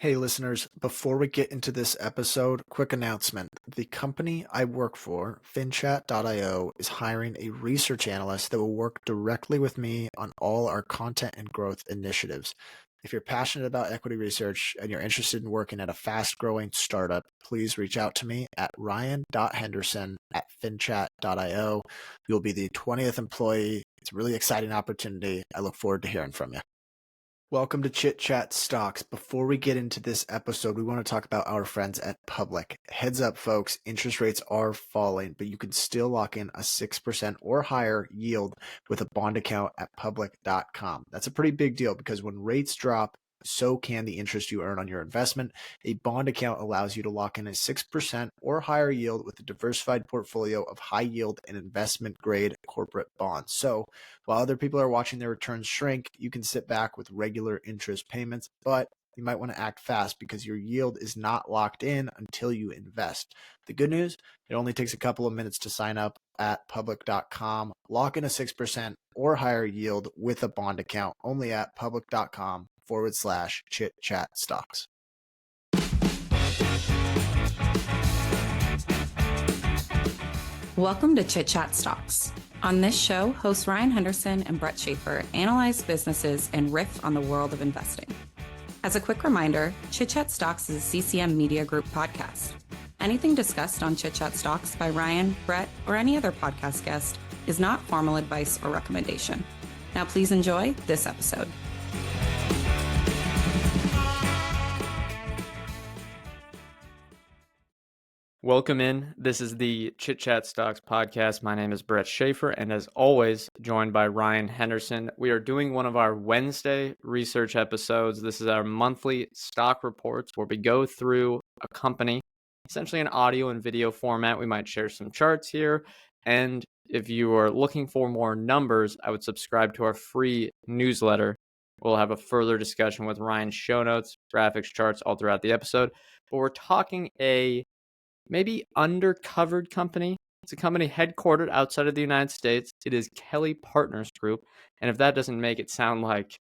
Hey listeners, before we get into this episode, quick announcement. The company I work for, FinChat.io, is hiring a research analyst that will work directly with me on all our content and growth initiatives. If you're passionate about equity research and you're interested in working at a fast-growing startup, please reach out to me at ryan.henderson@finchat.io. You'll be the 20th employee. It's a really exciting opportunity. I look forward to hearing from you. Welcome to Chit Chat Stocks. Before we get into this episode, we want to talk about our friends at Public. Heads up, folks, interest rates are falling, but you can still lock in a 6% or higher yield with a bond account at public.com. That's a pretty big deal because when rates drop, so can the interest you earn on your investment. A bond account allows you to lock in a 6% or higher yield with a diversified portfolio of high yield and investment grade corporate bonds. So while other people are watching their returns shrink, you can sit back with regular interest payments, but you might want to act fast because your yield is not locked in until you invest. The good news, it only takes a couple of minutes to sign up at public.com. Lock in a 6% or higher yield with a bond account only at public.com/chit chat stocks. Welcome to Chit Chat Stocks. On this show, hosts Ryan Henderson and Brett Schaefer analyze businesses and riff on the world of investing. As a quick reminder, Chit Chat Stocks is a CCM Media Group podcast. Anything discussed on Chit Chat Stocks by Ryan, Brett, or any other podcast guest is not formal advice or recommendation. Now please enjoy this episode. Welcome in. This is the Chit Chat Stocks podcast. My name is Brett Schaefer, and as always, joined by Ryan Henderson. We are doing one of our Wednesday research episodes. This is our monthly stock reports where we go through a company, essentially an audio and video format. We might share some charts here. And if you are looking for more numbers, I would subscribe to our free newsletter. We'll have a further discussion with Ryan's show notes, graphics, charts all throughout the episode. But we're talking a maybe undercovered company. It's a company headquartered outside of the United States. It is Kelly Partners Group. And if that doesn't make it sound like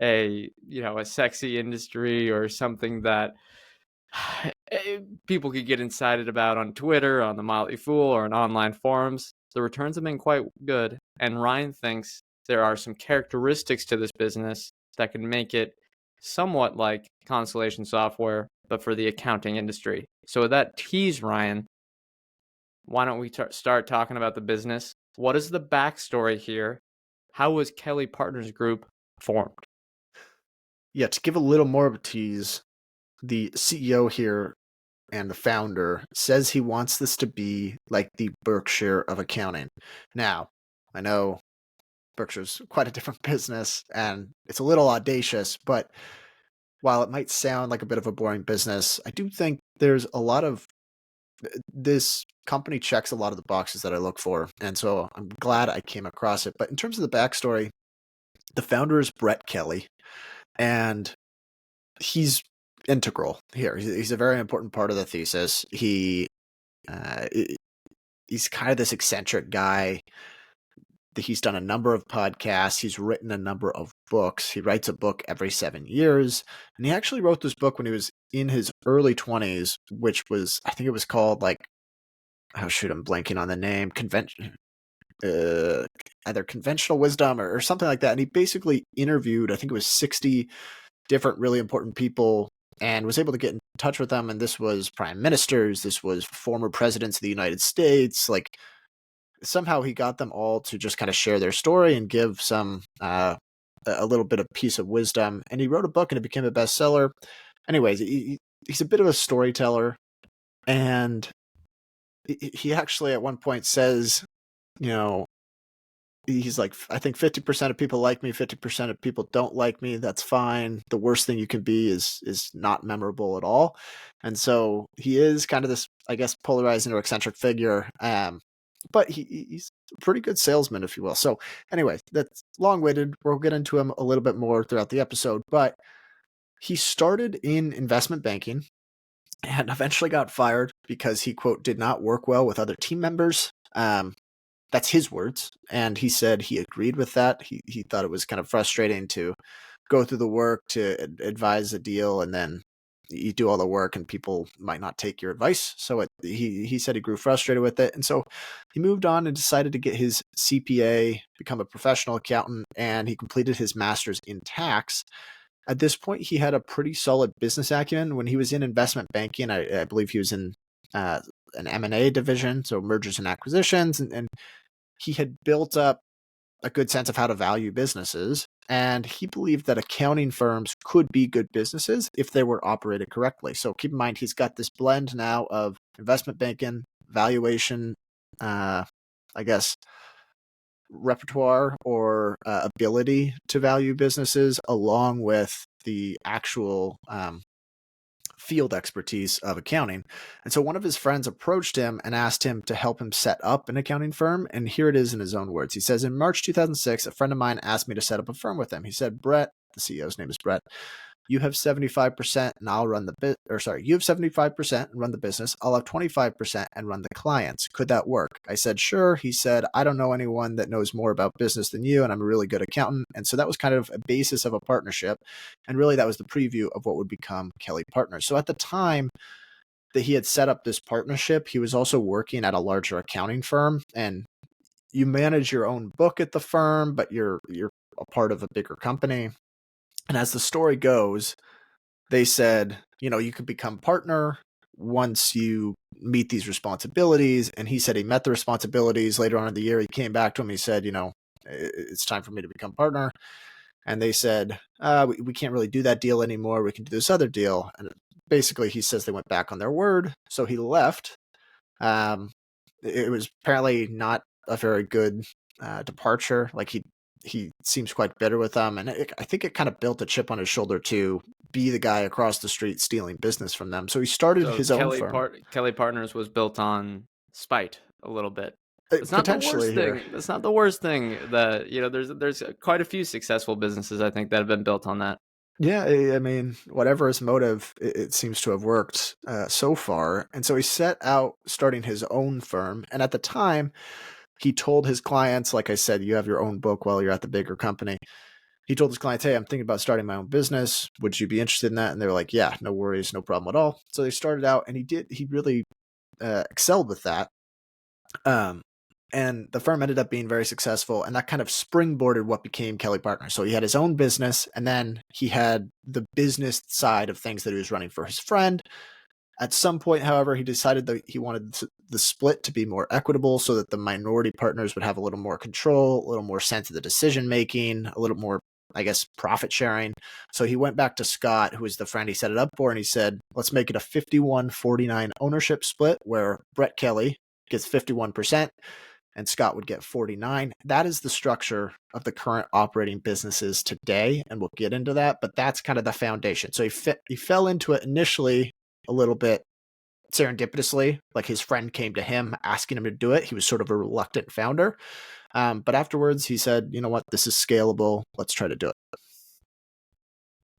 a sexy industry or something that people could get excited about on Twitter, on the Motley Fool, or in online forums, the returns have been quite good. And Ryan thinks there are some characteristics to this business that can make it somewhat like Constellation software, but for the accounting industry. So with that tease, Ryan, why don't we start talking about the business? What is the backstory here? How was Kelly Partners Group formed? Yeah, to give a little more of a tease, the CEO here and the founder says he wants this to be like the Berkshire of accounting. Now, I know Berkshire's quite a different business and it's a little audacious, but while it might sound like a bit of a boring business, I do think there's a lot of this company checks a lot of the boxes that I look for. And so I'm glad I came across it. But in terms of the backstory, the founder is Brett Kelly, and he's integral here. He's a very important part of the thesis. He's kind of this eccentric guy. He's done a number of podcasts. He's written a number of books. He writes a book every 7 years. And he actually wrote this book when he was in his early 20s, which was, I think it was called I'm blanking on the name, either Conventional Wisdom or something like that. And he basically interviewed, I think it was 60 different really important people and was able to get in touch with them. And this was prime ministers. This was former presidents of the United States. Somehow he got them all to just kind of share their story and give some a little bit of piece of wisdom. And he wrote a book and it became a bestseller. Anyways, he's a bit of a storyteller. And he actually at one point says, he's like, I think 50% of people like me, 50% of people don't like me. That's fine. The worst thing you can be is not memorable at all. And so he is kind of this, I guess, polarizing or eccentric figure. But he's a pretty good salesman, if you will. So anyway, that's long-winded. We'll get into him a little bit more throughout the episode. But he started in investment banking and eventually got fired because he, quote, did not work well with other team members. That's his words. And he said he agreed with that. He thought it was kind of frustrating to go through the work to advise a deal and then you do all the work and people might not take your advice. So he said he grew frustrated with it. And so he moved on and decided to get his CPA, become a professional accountant, and he completed his master's in tax. At this point, he had a pretty solid business acumen. When he was in investment banking, I believe he was in an M&A division, so mergers and acquisitions, and he had built up a good sense of how to value businesses. And he believed that accounting firms could be good businesses if they were operated correctly. So keep in mind, he's got this blend now of investment banking, valuation, I guess, repertoire or ability to value businesses, along with the actual field expertise of accounting. And so one of his friends approached him and asked him to help him set up an accounting firm. And here it is in his own words. He says, in March 2006, a friend of mine asked me to set up a firm with him. He said, Brett, the CEO's name is Brett, you have 75% and I'll run the you have 75% and run the business. I'll have 25% and run the clients. Could that work? I said, sure. He said, I don't know anyone that knows more about business than you, and I'm a really good accountant. And so that was kind of a basis of a partnership. And really that was the preview of what would become Kelly Partners. So at the time that he had set up this partnership, he was also working at a larger accounting firm, and you manage your own book at the firm, but you're a part of a bigger company. And as the story goes, they said, you could become partner once you meet these responsibilities. And he said he met the responsibilities. Later on in the year, he came back to him. He said, it's time for me to become partner. And they said, we can't really do that deal anymore. We can do this other deal. And basically, he says they went back on their word. So he left. It was apparently not a very good departure. Like he seems quite bitter with them. And I think it kind of built a chip on his shoulder to be the guy across the street stealing business from them. So he started his own firm. Kelly Partners was built on spite a little bit. It's not the worst Potentially here. thing. That's not the worst thing. That there's quite a few successful businesses I think that have been built on that. Yeah, I mean, whatever his motive, it seems to have worked so far. And so he set out starting his own firm. And at the time, he told his clients, like I said, you have your own book while you're at the bigger company. He told his clients, hey, I'm thinking about starting my own business. Would you be interested in that? And they were like, yeah, no worries, no problem at all. So they started out, and he really excelled with that. And the firm ended up being very successful, and that kind of springboarded what became Kelly Partners. So he had his own business, and then he had the business side of things that he was running for his friend. At some point, however, he decided that he wanted the split to be more equitable so that the minority partners would have a little more control, a little more sense of the decision-making, a little more, I guess, profit sharing. So he went back to Scott, who was the friend he set it up for, and he said, let's make it a 51-49 ownership split where Brett Kelly gets 51%. And Scott would get 49. That is the structure of the current operating businesses today, and we'll get into that, but that's kind of the foundation. So he fell into it initially a little bit serendipitously, like his friend came to him asking him to do it. He was sort of a reluctant founder, but afterwards he said, you know what, this is scalable. Let's try to do it.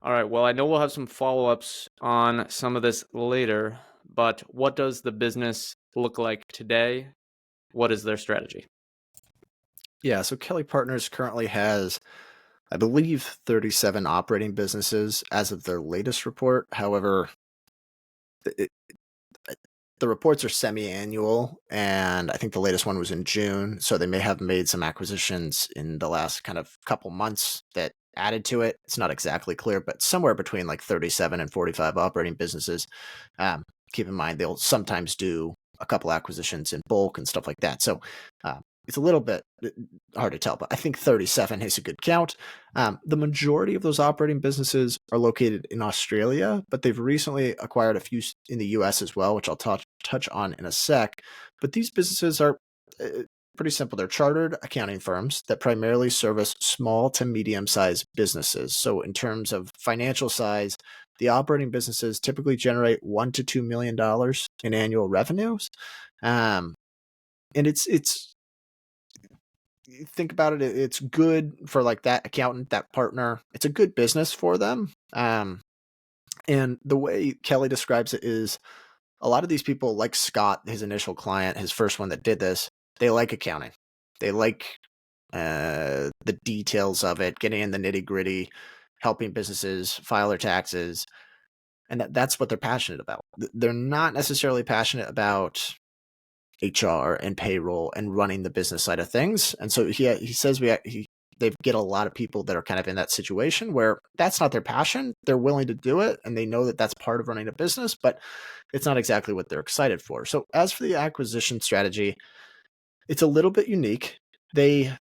All right, well, I know we'll have some follow-ups on some of this later, but what does the business look like today? What is their strategy? Yeah, so Kelly Partners currently has, I believe, 37 operating businesses as of their latest report. However, the reports are semi-annual, and I think the latest one was in June, so they may have made some acquisitions in the last kind of couple months that added to it. It's not exactly clear, but somewhere between like 37 and 45 operating businesses. Keep in mind, they'll sometimes do a couple acquisitions in bulk and stuff like that. So it's a little bit hard to tell, but I think 37 is a good count. The majority of those operating businesses are located in Australia, but they've recently acquired a few in the US as well, which I'll touch on in a sec. But these businesses are pretty simple. They're chartered accounting firms that primarily service small to medium-sized businesses. So in terms of financial size, the operating businesses typically generate $1 to $2 million in annual revenues. And it's think about it, it's good for like that accountant, that partner. It's a good business for them. And the way Kelly describes it is a lot of these people, like Scott, his initial client, his first one that did this, they like accounting. They like the details of it, getting in the nitty gritty, helping businesses file their taxes. And that's what they're passionate about. They're not necessarily passionate about HR and payroll and running the business side of things. And so he says they get a lot of people that are kind of in that situation where that's not their passion. They're willing to do it, and they know that that's part of running a business, but it's not exactly what they're excited for. So as for the acquisition strategy, it's a little bit unique. They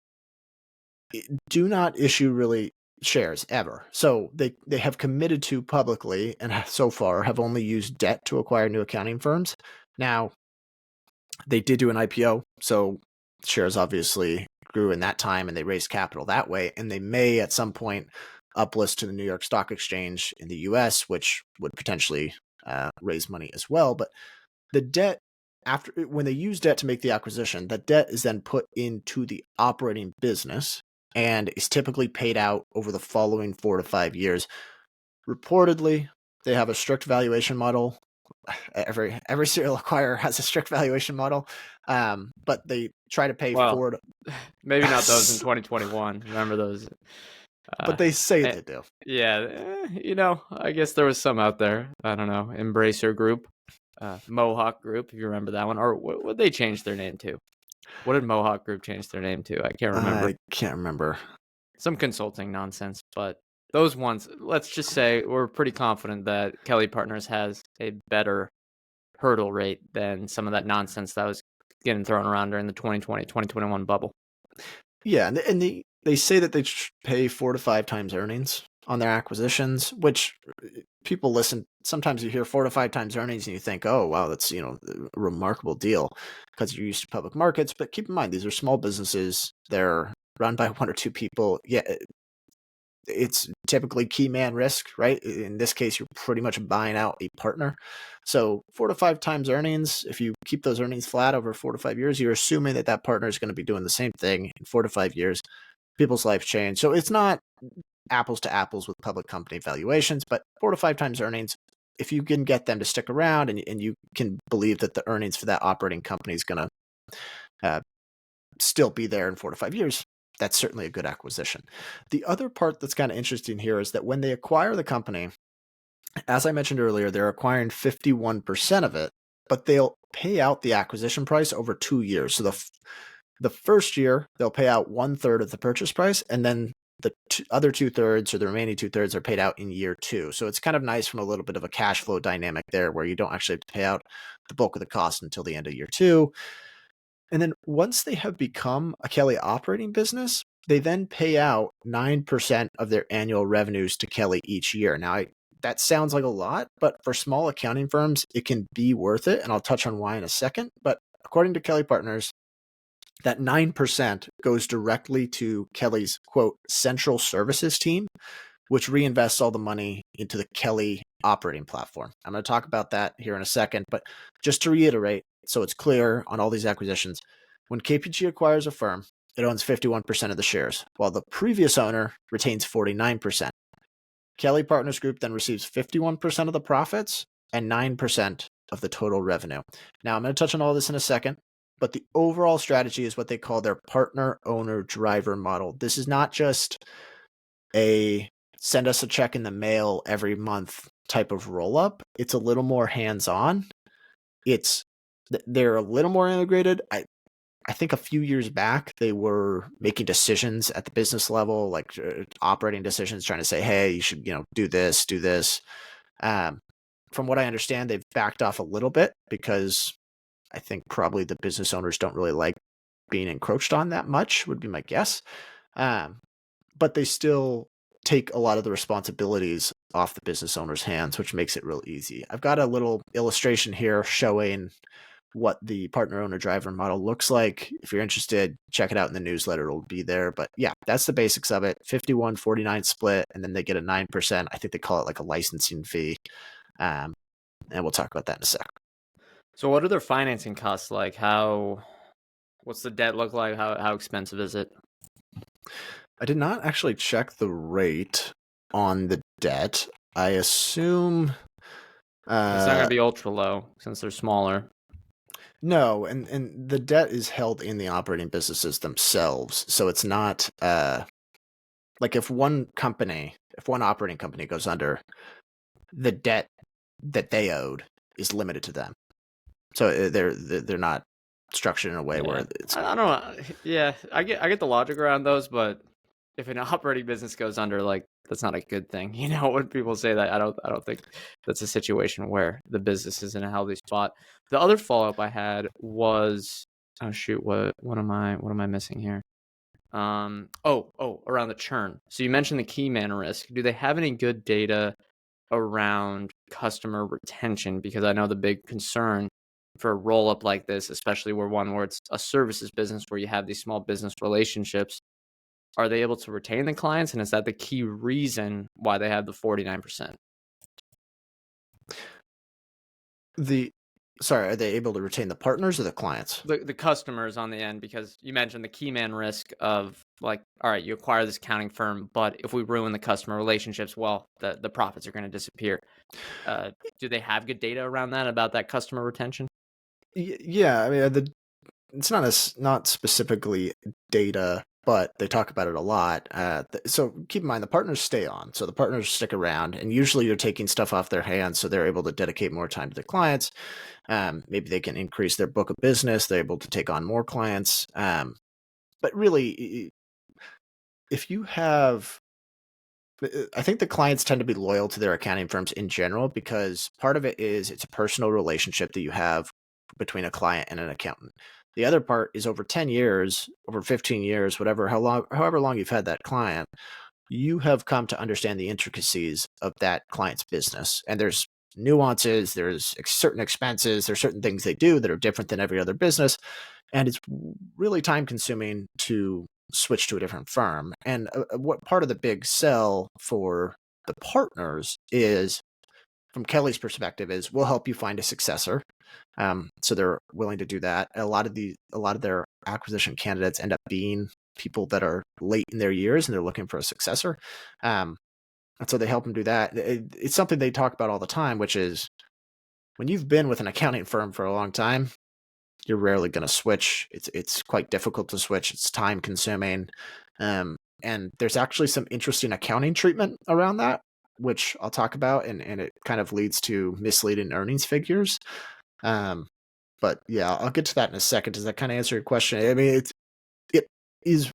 do not issue really shares ever. So they have committed to publicly, and so far have only used debt to acquire new accounting firms. Now, they did do an IPO, so shares obviously grew in that time, and they raised capital that way, and they may at some point uplist to the New York Stock Exchange in the US, which would potentially raise money as well. But the debt, after when they use debt to make the acquisition, that debt is then put into the operating business and is typically paid out over the following 4 to 5 years. Reportedly, they have a strict valuation model. Every serial acquirer has a strict valuation model, but they try to pay forward. Maybe not those in 2021. Remember those? But they say they do. Yeah, I guess there was some out there. I don't know. Embracer Group, Mohawk Group, if you remember that one, or what they changed their name to? What did Mohawk Group change their name to? I can't remember. I can't remember. Some consulting nonsense, but those ones, let's just say we're pretty confident that Kelly Partners has a better hurdle rate than some of that nonsense that was getting thrown around during the 2020, 2021 bubble. Yeah, and they say that they pay 4 to 5 times earnings on their acquisitions, which people listen. Sometimes you hear 4 to 5 times earnings and you think, oh, wow, that's, a remarkable deal because you're used to public markets. But keep in mind, these are small businesses. They're run by 1 or 2 people. Yeah, it's typically key man risk, right? In this case, you're pretty much buying out a partner. So 4 to 5 times earnings, if you keep those earnings flat over 4 to 5 years, you're assuming that partner is going to be doing the same thing in 4 to 5 years. People's lives change. So it's not apples to apples with public company valuations, but 4 to 5 times earnings, if you can get them to stick around and you can believe that the earnings for that operating company is going to still be there in 4 to 5 years, that's certainly a good acquisition. The other part that's kind of interesting here is that when they acquire the company, as I mentioned earlier, they're acquiring 51% of it, but they'll pay out the acquisition price over 2 years. So the first year, they'll pay out 1/3 of the purchase price, and then the other 2/3 or the remaining 2/3 are paid out in year 2. So it's kind of nice from a little bit of a cash flow dynamic there where you don't actually have to pay out the bulk of the cost until the end of year 2. And then once they have become a Kelly operating business, they then pay out 9% of their annual revenues to Kelly each year. Now, that sounds like a lot, but for small accounting firms, it can be worth it. And I'll touch on why in a second. But according to Kelly Partners, that 9% goes directly to Kelly's, quote, central services team, which reinvests all the money into the Kelly operating platform. I'm going to talk about that here in a second, but just to reiterate, so it's clear on all these acquisitions, when KPG acquires a firm, it owns 51% of the shares, while the previous owner retains 49%. Kelly Partners Group then receives 51% of the profits and 9% of the total revenue. Now, I'm going to touch on all this in a second, but the overall strategy is what they call their partner owner driver model. This is not just a send us a check in the mail every month type of roll up. It's a little more hands-on. They're a little more integrated. I think a few years back, they were making decisions at the business level, like operating decisions, trying to say, hey, you should, do this, do this. From what I understand, they've backed off a little bit because I think probably the business owners don't really like being encroached on that much, would be my guess. But they still take a lot of the responsibilities off the business owner's hands, which makes it real easy. I've got a little illustration here showing what the partner owner driver model looks like. If you're interested, check it out in the newsletter. It'll be there. But yeah, that's the basics of it. 51-49 split, and then they get a 9%. I think they call it like a licensing fee. And we'll talk about that in a sec. So what are their financing costs like? What's the debt look like? How expensive is it? I did not actually check the rate on the debt. I assume it's not going to be ultra low since they're smaller. No, and the debt is held in the operating businesses themselves. So it's not like if one operating company goes under, the debt that they owed is limited to them. So they're not structured in a way where it's. I don't know. Yeah, I get the logic around those, but if an operating business goes under, like that's not a good thing. When people say that, I don't think that's a situation where the business is in a healthy spot. The other follow up I had was, oh shoot, what am I missing here? Around the churn. So you mentioned the key man risk. Do they have any good data around customer retention? Because I know the big concern for a roll up like this, especially where it's a services business where you have these small business relationships, are they able to retain the clients? And is that the key reason why they have the 49%? Sorry, are they able to retain the partners or the clients? The customers on the end, because you mentioned the key man risk of like, all right, you acquire this accounting firm, but if we ruin the customer relationships, well, the profits are going to disappear. Do they have good data around that about that customer retention? Yeah, I mean, it's not specifically data, but they talk about it a lot. So keep in mind the partners stay on, so the partners stick around, and usually you're taking stuff off their hands, so they're able to dedicate more time to the clients. Maybe they can increase their book of business. They're able to take on more clients. But really, if you have, I think the clients tend to be loyal to their accounting firms in general because part of it is it's a personal relationship that you have between a client and an accountant. The other part is over 10 years, over 15 years, however long you've had that client, you have come to understand the intricacies of that client's business. And there's nuances, there's certain expenses, there's certain things they do that are different than every other business. And it's really time consuming to switch to a different firm. And what part of the big sell for the partners is, from Kelly's perspective, is we'll help you find a successor. So they're willing to do that. A lot of their acquisition candidates end up being people that are late in their years and they're looking for a successor. And so they help them do that. It's something they talk about all the time, which is when you've been with an accounting firm for a long time, you're rarely going to switch. It's quite difficult to switch. It's time consuming. And there's actually some interesting accounting treatment around that, which I'll talk about, and it kind of leads to misleading earnings figures. But yeah, I'll get to that in a second. Does that kind of answer your question? I mean, it is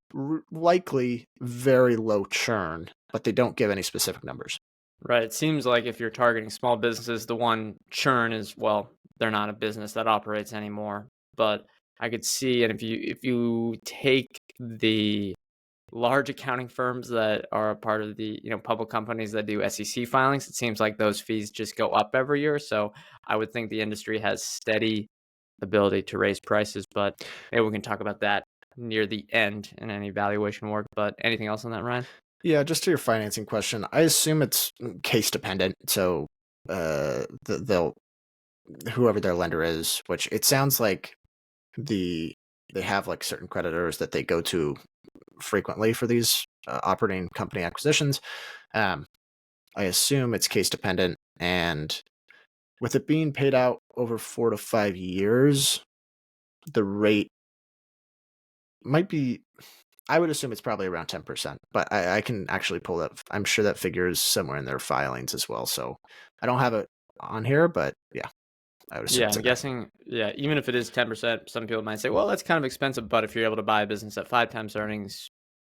likely very low churn, but they don't give any specific numbers. Right. It seems like if you're targeting small businesses, the one churn is, well, they're not a business that operates anymore. But I could see, and if you take the large accounting firms that are a part of the public companies that do SEC filings, it seems like those fees just go up every year. So I would think the industry has steady ability to raise prices, but maybe we can talk about that near the end in any valuation work. But anything else on that, Ryan? Yeah, just to your financing question, I assume it's case dependent. So they'll whoever their lender is, which it sounds like they have like certain creditors that they go to frequently for these operating company acquisitions. I assume it's case dependent, and with it being paid out over 4 to 5 years, the rate might be, I would assume it's probably around 10%, but I can actually pull that. I'm sure that figure is somewhere in their filings as well. So I don't have it on here, but yeah, I would assume Yeah, it's I'm okay. guessing, yeah, even if it is 10%, some people might say, well, that's kind of expensive. But if you're able to buy a business at 5 times earnings,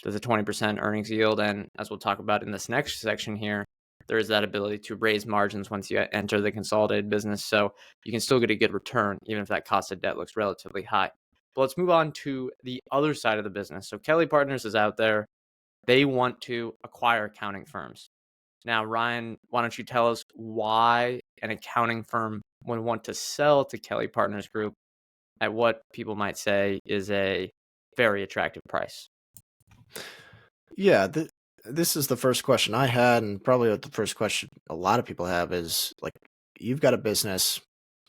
there's a 20% earnings yield. And as we'll talk about in this next section here, there is that ability to raise margins once you enter the consolidated business. So you can still get a good return, even if that cost of debt looks relatively high. But let's move on to the other side of the business. So Kelly Partners is out there. They want to acquire accounting firms. Now, Ryan, why don't you tell us why an accounting firm would want to sell to Kelly Partners Group at what people might say is a very attractive price? Yeah, this is the first question I had, and probably the first question a lot of people have is like, you've got a business,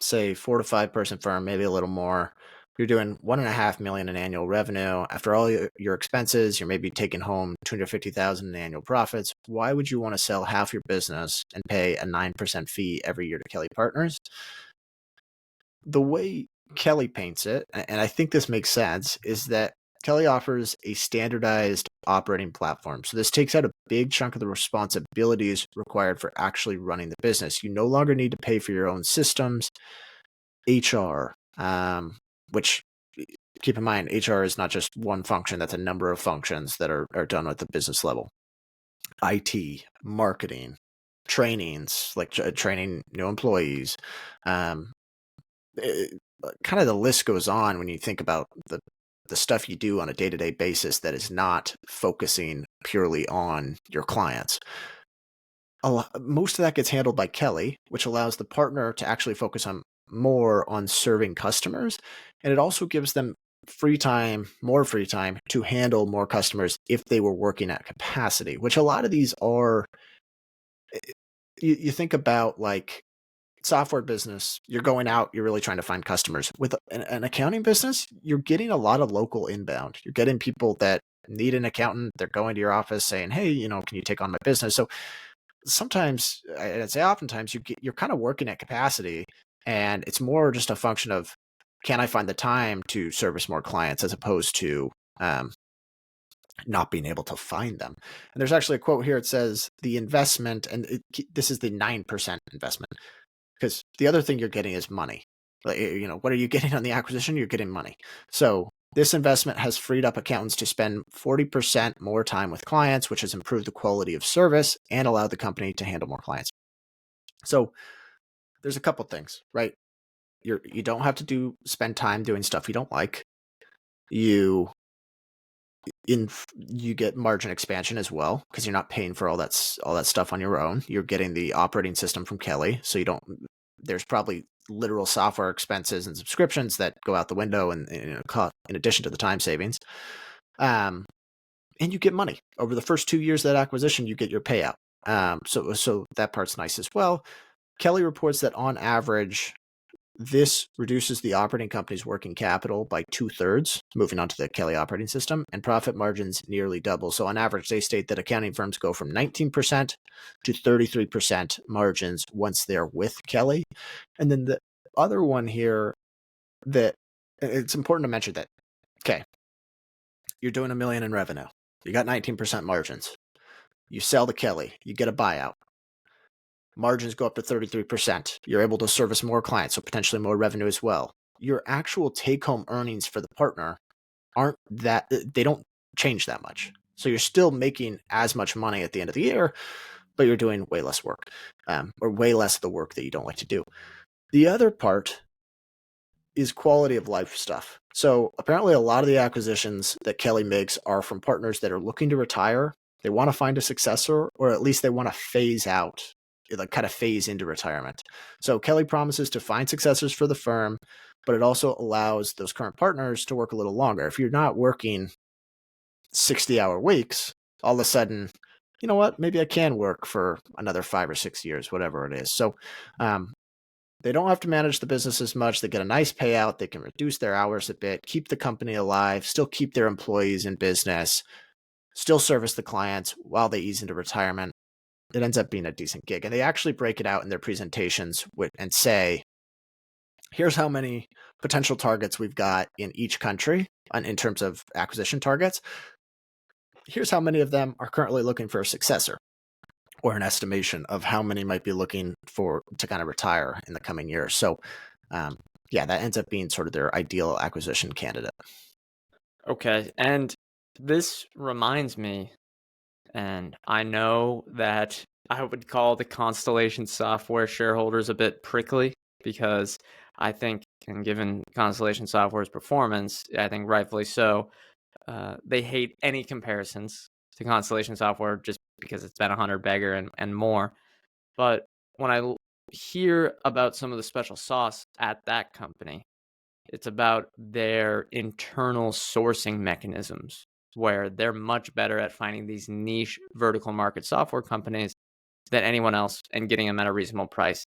say 4 to 5 person firm, maybe a little more. You're doing 1.5 million in annual revenue. After all your expenses, you're maybe taking home 250,000 in annual profits. Why would you want to sell half your business and pay a 9% fee every year to Kelly Partners? The way Kelly paints it, and I think this makes sense, is that Kelly offers a standardized operating platform. So this takes out a big chunk of the responsibilities required for actually running the business. You no longer need to pay for your own systems, HR, which keep in mind, HR is not just one function. That's a number of functions that are done at the business level. IT, marketing, trainings, like training new employees. Kind of the list goes on when you think about the stuff you do on a day-to-day basis that is not focusing purely on your clients. Most of that gets handled by Kelly, which allows the partner to actually focus more on serving customers. And it also gives them more free time to handle more customers if they were working at capacity, which a lot of these are. You think about like software business, you're going out, you're really trying to find customers. With an accounting business, you're getting a lot of local inbound. You're getting people that need an accountant. They're going to your office saying, hey, can you take on my business? So sometimes, I'd say oftentimes, you're kind of working at capacity, and it's more just a function of, can I find the time to service more clients as opposed to not being able to find them. And there's actually a quote here. It says the investment, and this is the 9% investment, because the other thing you're getting is money. Like, what are you getting on the acquisition? You're getting money. So this investment has freed up accountants to spend 40% more time with clients, which has improved the quality of service and allowed the company to handle more clients. So there's a couple things, right? You don't have to spend time doing stuff you don't like. You get margin expansion as well, because you're not paying for all that stuff on your own. You're getting the operating system from Kelly, so there's probably literal software expenses and subscriptions that go out the window, and in addition to the time savings. And you get money over the first 2 years of that acquisition. You get your payout. So that part's nice as well. Kelly reports that on average, this reduces the operating company's working capital by 2/3, moving on to the Kelly operating system, and profit margins nearly double. So on average, they state that accounting firms go from 19% to 33% margins once they're with Kelly. And then the other one here, that it's important to mention that, okay, you're doing $1 million in revenue. You got 19% margins. You sell to Kelly, you get a buyout. Margins go up to 33%. You're able to service more clients, so potentially more revenue as well. Your actual take-home earnings for the partner they don't change that much. So you're still making as much money at the end of the year, but you're doing way less work, or way less of the work that you don't like to do. The other part is quality of life stuff. So apparently a lot of the acquisitions that Kelly makes are from partners that are looking to retire. They want to find a successor, or at least they want to phase into retirement. So Kelly promises to find successors for the firm, but it also allows those current partners to work a little longer. If you're not working 60-hour weeks, all of a sudden, you know what, maybe I can work for another 5 or 6 years, whatever it is. So they don't have to manage the business as much. They get a nice payout. They can reduce their hours a bit, keep the company alive, still keep their employees in business, still service the clients while they ease into retirement. It ends up being a decent gig. And they actually break it out in their presentations and say, here's how many potential targets we've got in each country in terms of acquisition targets. Here's how many of them are currently looking for a successor, or an estimation of how many might be looking to kind of retire in the coming years. So that ends up being sort of their ideal acquisition candidate. Okay. And this reminds me, and I know that I would call the Constellation Software shareholders a bit prickly, because I think, and given Constellation Software's performance, I think rightfully so, they hate any comparisons to Constellation Software just because it's been 100 bagger and more. But when I hear about some of the special sauce at that company, it's about their internal sourcing mechanisms, where they're much better at finding these niche vertical market software companies than anyone else and getting them at a reasonable price.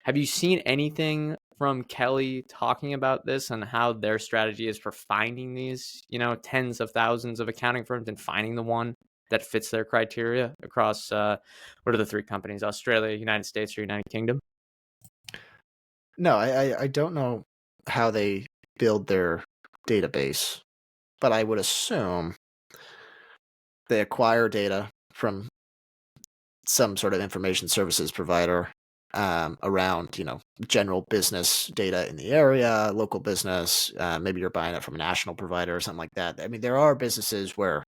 Have you seen anything from Kelly talking about this and how their strategy is for finding these, tens of thousands of accounting firms and finding the one that fits their criteria across, what are the 3 companies, Australia, United States, or United Kingdom? No, I don't know how they build their database, but I would assume they acquire data from some sort of information services provider around, general business data in the area, local business. Maybe you're buying it from a national provider or something like that. I mean, there are businesses where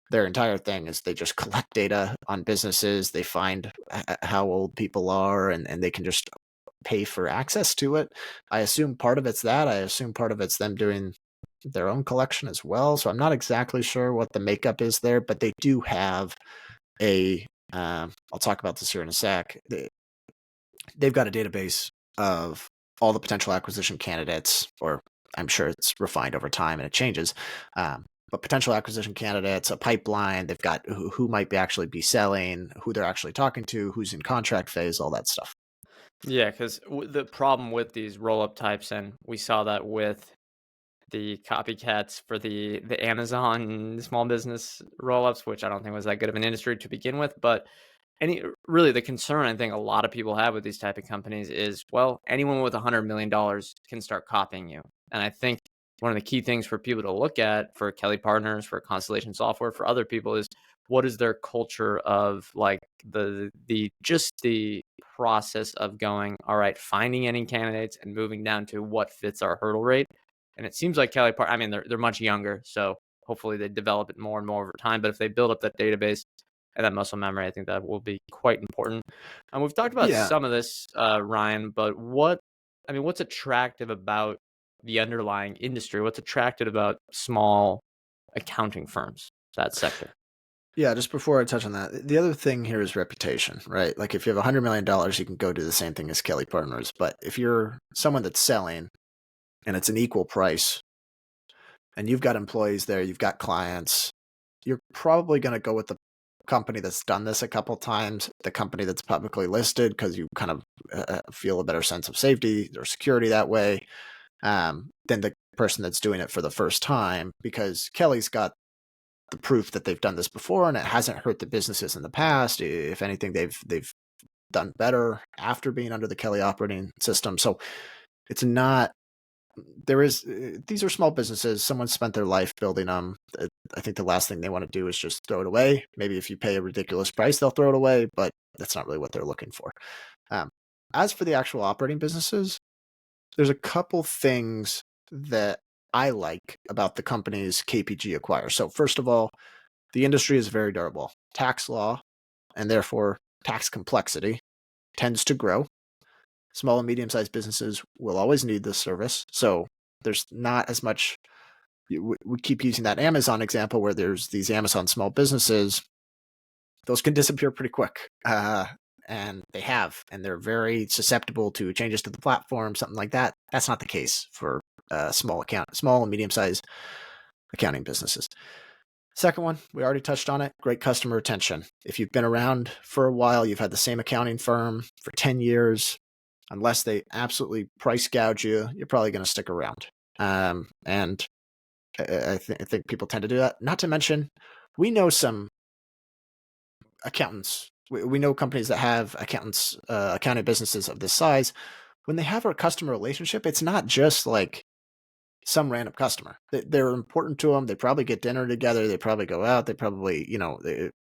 their entire thing is they just collect data on businesses. They find how old people are, and they can just pay for access to it. I assume part of it's that. I assume part of it's them doing their own collection as well. So I'm not exactly sure what the makeup is there, but they do have I'll talk about this here in a sec. They've got a database of all the potential acquisition candidates, or I'm sure it's refined over time and it changes. But potential acquisition candidates, a pipeline. They've got who might actually be selling, who they're actually talking to, who's in contract phase, all that stuff. Yeah, because the problem with these roll-up types, and we saw that with the copycats for the Amazon small business roll-ups, which I don't think was that good of an industry to begin with. But really the concern I think a lot of people have with these type of companies is, well, anyone with $100 million can start copying you. And I think one of the key things for people to look at, for Kelly Partners, for Constellation Software, for other people, is what is their culture of like the just the process of going, all right, finding any candidates and moving down to what fits our hurdle rate. And it seems like Kelly Partners, I mean, they're much younger, so hopefully they develop it more and more over time. But if they build up that database and that muscle memory, I think that will be quite important. And we've talked about Yeah. some of this, Ryan, but what's attractive about the underlying industry? What's attractive about small accounting firms, that sector? Yeah, just before I touch on that, the other thing here is reputation, right? Like if you have $100 million, you can go do the same thing as Kelly Partners. But if you're someone that's selling and it's an equal price and you've got employees there, you've got clients, you're probably going to go with the company that's done this a couple times, the company that's publicly listed, because you kind of feel a better sense of safety or security that way, than the person that's doing it for the first time, because Kelly's got the proof that they've done this before and it hasn't hurt the businesses in the past. If anything, they've done better after being under the Kelly operating system. So it's not, these are small businesses. Someone spent their life building them. I think the last thing they want to do is just throw it away. Maybe if you pay a ridiculous price, they'll throw it away, but that's not really what they're looking for. As for the actual operating businesses, there's a couple things that I like about the companies KPG acquires. So first of all, the industry is very durable. Tax law, and therefore tax complexity, tends to grow. Small and medium-sized businesses will always need this service. So there's not as much. We keep using that Amazon example where there's these Amazon small businesses. Those can disappear pretty quick. And they have, and they're very susceptible to changes to the platform, something like that. That's not the case for small and medium-sized accounting businesses. Second one, we already touched on it, great customer retention. If you've been around for a while, you've had the same accounting firm for 10 years, unless they absolutely price gouge you, you're probably going to stick around. And I think people tend to do that. Not to mention, we know some accountants. We know companies that have accountants, accounting businesses of this size. When they have a customer relationship, it's not just like some random customer. They're important to them. They probably get dinner together. They probably go out. They probably,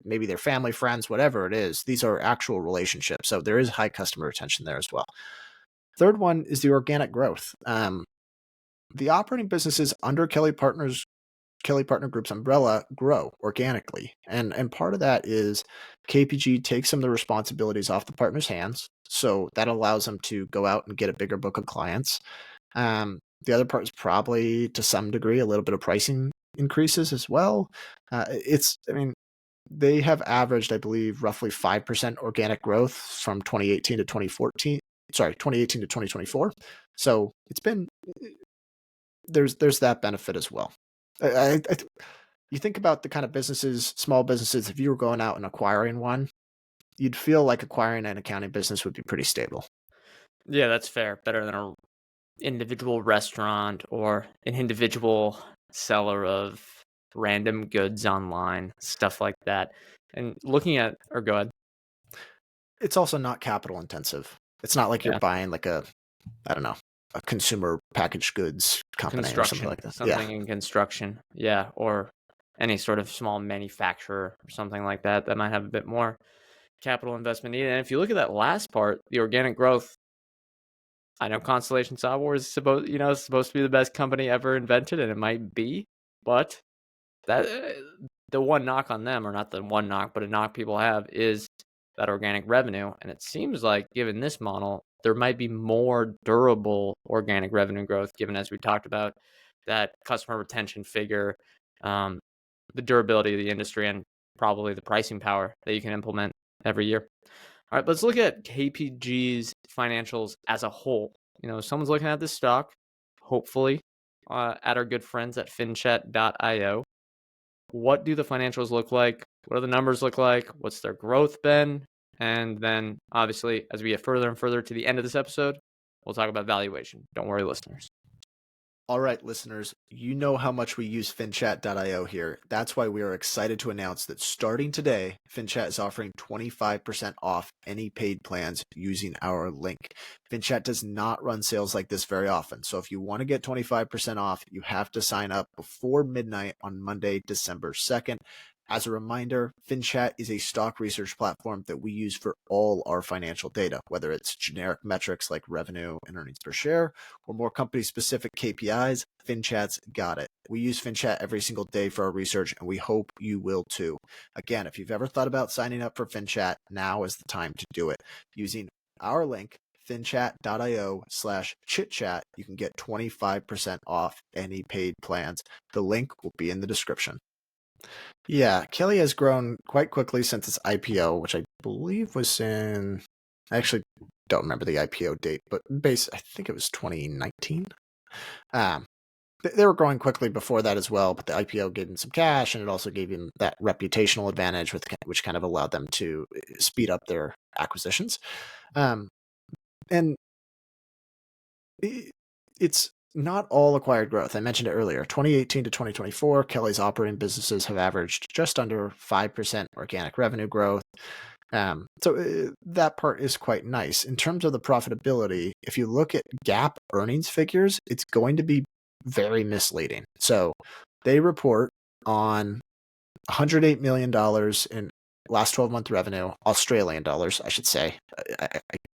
maybe they're family, friends, whatever it is. These are actual relationships. So there is high customer retention there as well. Third one is the organic growth. The operating businesses under Kelly Partner Group's umbrella grow organically. And part of that is KPG takes some of the responsibilities off the partner's hands. So that allows them to go out and get a bigger book of clients. The other part is probably, to some degree, a little bit of pricing increases as well. They have averaged, I believe, roughly 5% organic growth from 2018 to 2024. So it's been, there's that benefit as well. You think about the kind of businesses, small businesses, if you were going out and acquiring one, you'd feel like acquiring an accounting business would be pretty stable. Yeah, that's fair. Better than an individual restaurant or an individual seller of random goods online, stuff like that. And looking at, or go ahead. It's also not capital intensive. It's not like you're buying like a, I don't know, a consumer packaged goods company or something like that. Something in construction. Yeah. Or any sort of small manufacturer or something like that might have a bit more capital investment needed. And if you look at that last part, the organic growth, I know Constellation Software is supposed to be the best company ever invented, and it might be, but that the one knock on them, or not the one knock, but a knock people have, is that organic revenue. And it seems like, given this model, there might be more durable organic revenue growth, given, as we talked about, that customer retention figure, the durability of the industry, and probably the pricing power that you can implement every year. All right, let's look at KPG's financials as a whole. Someone's looking at this stock, hopefully, at our good friends at finchat.io. What do the financials look like? What do the numbers look like? What's their growth been? And then, obviously, as we get further and further to the end of this episode, we'll talk about valuation. Don't worry, listeners. All right, listeners, you know how much we use finchat.io here. That's why we are excited to announce that starting today, FinChat is offering 25% off any paid plans using our link. FinChat does not run sales like this very often. So if you want to get 25% off, you have to sign up before midnight on Monday, December 2nd. As a reminder, FinChat is a stock research platform that we use for all our financial data, whether it's generic metrics like revenue and earnings per share, or more company-specific KPIs. FinChat's got it. We use FinChat every single day for our research, and we hope you will too. Again, if you've ever thought about signing up for FinChat, now is the time to do it. Using our link, finchat.io/chitchat, you can get 25% off any paid plans. The link will be in the description. Yeah, Kelly has grown quite quickly since its IPO, which I believe was I actually don't remember the IPO date, but I think it was 2019. They were growing quickly before that as well, but the IPO gave them some cash, and it also gave them that reputational advantage, which kind of allowed them to speed up their acquisitions. And it's not all acquired growth. I mentioned it earlier. 2018 to 2024, Kelly's operating businesses have averaged just under 5% organic revenue growth. So that part is quite nice. In terms of the profitability, if you look at GAAP earnings figures, it's going to be very misleading. So they report on $108 million in last 12-month revenue, Australian dollars, I should say.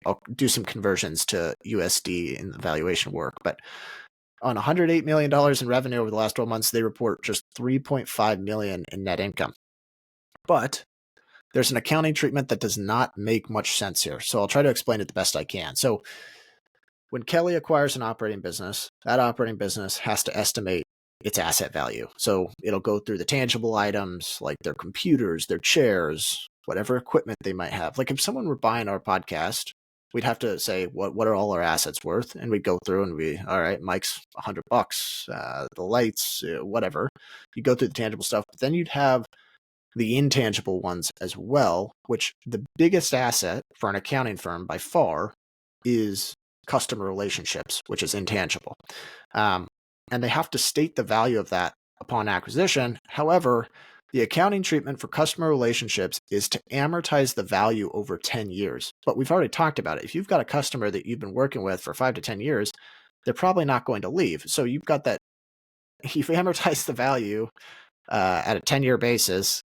I'll do some conversions to USD in the valuation work, but on $108 million in revenue over the last 12 months, they report just $3.5 million in net income. But there's an accounting treatment that does not make much sense here. So I'll try to explain it the best I can. So when Kelly acquires an operating business, that operating business has to estimate its asset value. So it'll go through the tangible items like their computers, their chairs, whatever equipment they might have. Like if someone were buying our podcast, we'd have to say, what are all our assets worth? And we'd go through and all right, Mike's $100, the lights, whatever. You go through the tangible stuff, but then you'd have the intangible ones as well, which the biggest asset for an accounting firm by far is customer relationships, which is intangible. And they have to state the value of that upon acquisition. However, the accounting treatment for customer relationships is to amortize the value over 10 years. But we've already talked about it. If you've got a customer that you've been working with for 5 to 10 years, they're probably not going to leave. So you've got that, you've amortized the value at a 10-year basis,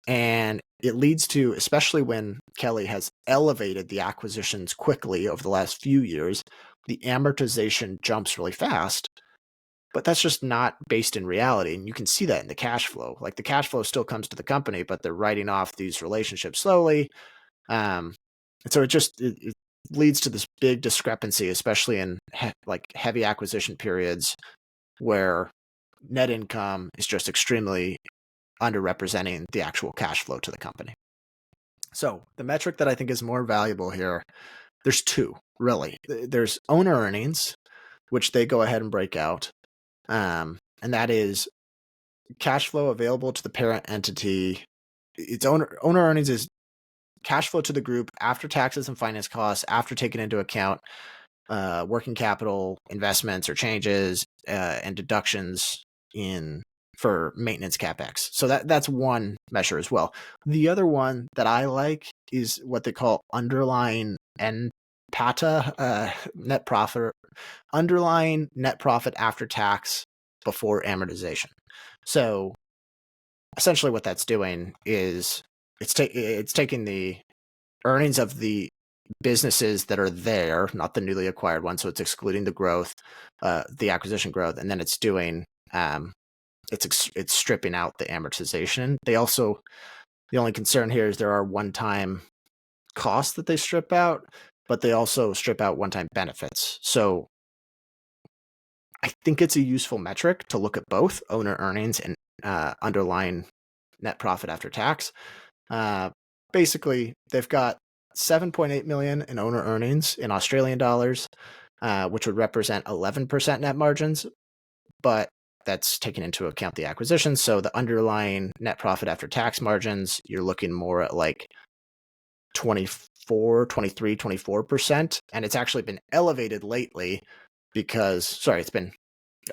and it leads to, especially when Kelly has elevated the acquisitions quickly over the last few years, the amortization jumps really fast. But that's just not based in reality. And you can see that in the cash flow. Like the cash flow still comes to the company, but they're writing off these relationships slowly. And so it leads to this big discrepancy, especially in heavy acquisition periods where net income is just extremely underrepresenting the actual cash flow to the company. So the metric that I think is more valuable here, there's two, really. There's owner earnings, which they go ahead and break out. And that is cash flow available to the parent entity. Its owner earnings is cash flow to the group after taxes and finance costs, after taking into account working capital investments or changes and deductions for maintenance CapEx. So that's one measure as well. The other one that I like is what they call underlying PATA, net profit, underlying net profit after tax before amortization. So essentially what that's doing is it's taking the earnings of the businesses that are there, not the newly acquired ones. So it's excluding the growth, the acquisition growth, and then it's doing it's stripping out the amortization. They also, the only concern here is there are one-time costs that they strip out, but they also strip out one-time benefits. So I think it's a useful metric to look at both owner earnings and underlying net profit after tax. Basically, they've got 7.8 million in owner earnings in Australian dollars, which would represent 11% net margins, but that's taking into account the acquisition. So the underlying net profit after tax margins, you're looking more at like 24, 23, 24%. And it's actually been elevated lately because, sorry,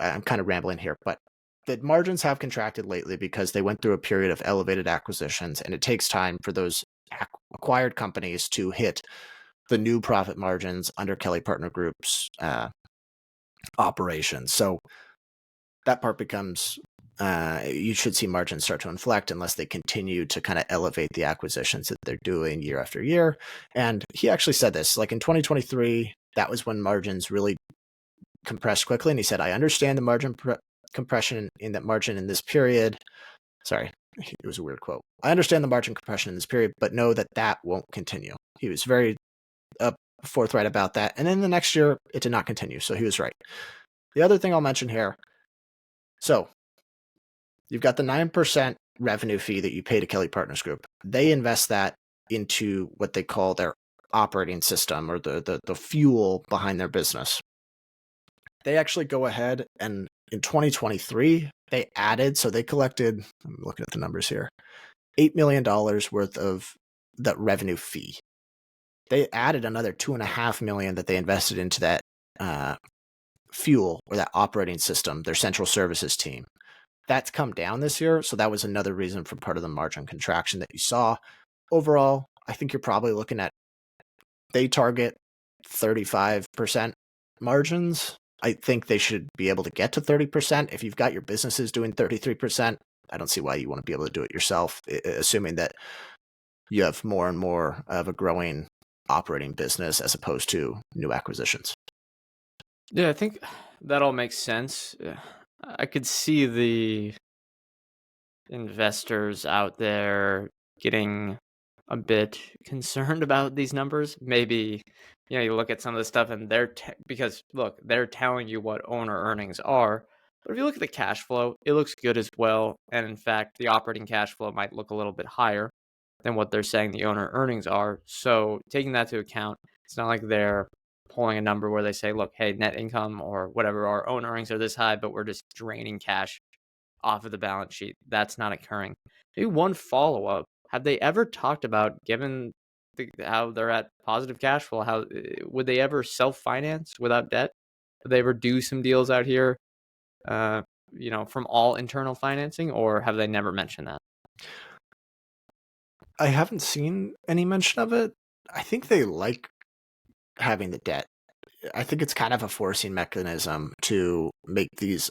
I'm kind of rambling here, but the margins have contracted lately because they went through a period of elevated acquisitions, and it takes time for those acquired companies to hit the new profit margins under Kelly Partner Group's operations. So that part becomes, you should see margins start to inflect unless they continue to kind of elevate the acquisitions that they're doing year after year. And he actually said this, like in 2023, that was when margins really compressed quickly. And he said, I understand the margin compression in that margin in this period. Sorry, it was a weird quote. I understand the margin compression in this period, but know that that won't continue. He was very forthright about that. And then the next year, it did not continue. So he was right. The other thing I'll mention here. So you've got the 9% revenue fee that you pay to Kelly Partners Group. They invest that into what they call their operating system, or the fuel behind their business. They actually go ahead and in 2023, they added, so they collected, I'm looking at the numbers here, $8 million worth of that revenue fee. They added another $2.5 million that they invested into that fuel, or that operating system, their central services team. That's come down this year, so that was another reason for part of the margin contraction that you saw. Overall, I think you're probably looking at, they target 35% margins. I think they should be able to get to 30%. If you've got your businesses doing 33%, I don't see why you want to be able to do it yourself, assuming that you have more and more of a growing operating business as opposed to new acquisitions. Yeah, I think that all makes sense. I could see the investors out there getting a bit concerned about these numbers. Maybe, you look at some of the stuff and because look, they're telling you what owner earnings are. But if you look at the cash flow, it looks good as well. And in fact, the operating cash flow might look a little bit higher than what they're saying the owner earnings are. So taking that to account, it's not like they're pulling a number where they say, look, hey, net income or whatever, our own earnings are this high, but we're just draining cash off of the balance sheet. That's not occurring. Maybe one follow-up. Have they ever talked about, given how they're at positive cash flow, how would they ever self-finance without debt? Would they ever do some deals out here, from all internal financing, or have they never mentioned that? I haven't seen any mention of it. I think they like having the debt. I think it's kind of a forcing mechanism to make these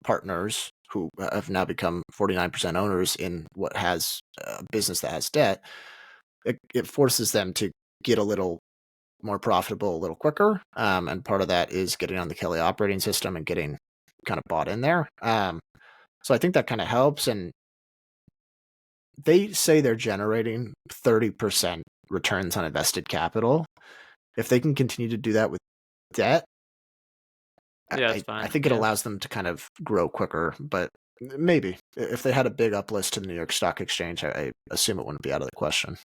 partners, who have now become 49% owners in what has a business that has debt. It forces them to get a little more profitable a little quicker. And part of that is getting on the Kelly operating system and getting kind of bought in there. So I think that kind of helps. And they say they're generating 30% returns on invested capital. If they can continue to do that with debt, Yeah, that's fine. I think it allows them to kind of grow quicker. But maybe if they had a big uplist to the New York Stock Exchange, I assume it wouldn't be out of the question.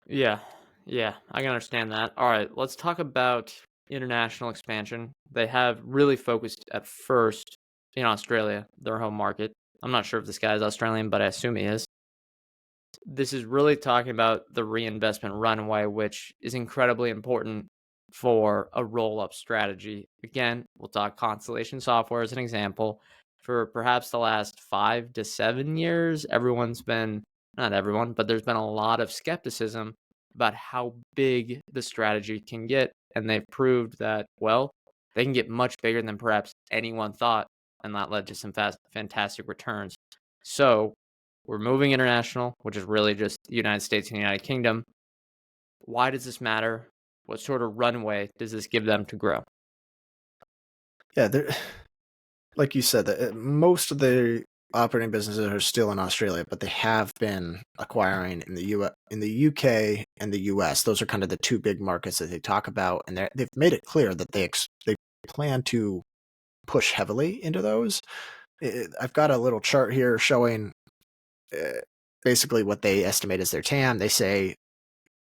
Yeah, I can understand that. All right, let's talk about international expansion. They have really focused at first in Australia, their home market. I'm not sure if this guy is Australian, but I assume he is. This is really talking about the reinvestment runway, which is incredibly important for a roll-up strategy. Again, we'll talk Constellation software as an example. For perhaps the last 5 to 7 years, not everyone, but there's been a lot of skepticism about how big the strategy can get. And they've proved that, well, they can get much bigger than perhaps anyone thought. And that led to some fantastic returns. So we're moving international, which is really just the United States and the United Kingdom. Why does this matter? What sort of runway does this give them to grow? Yeah, like you said, most of the operating businesses are still in Australia, but they have been acquiring in the UK and the US. Those are kind of the two big markets that they talk about, and they've made it clear that they plan to push heavily into those. I've got a little chart here showing basically what they estimate as their TAM. They say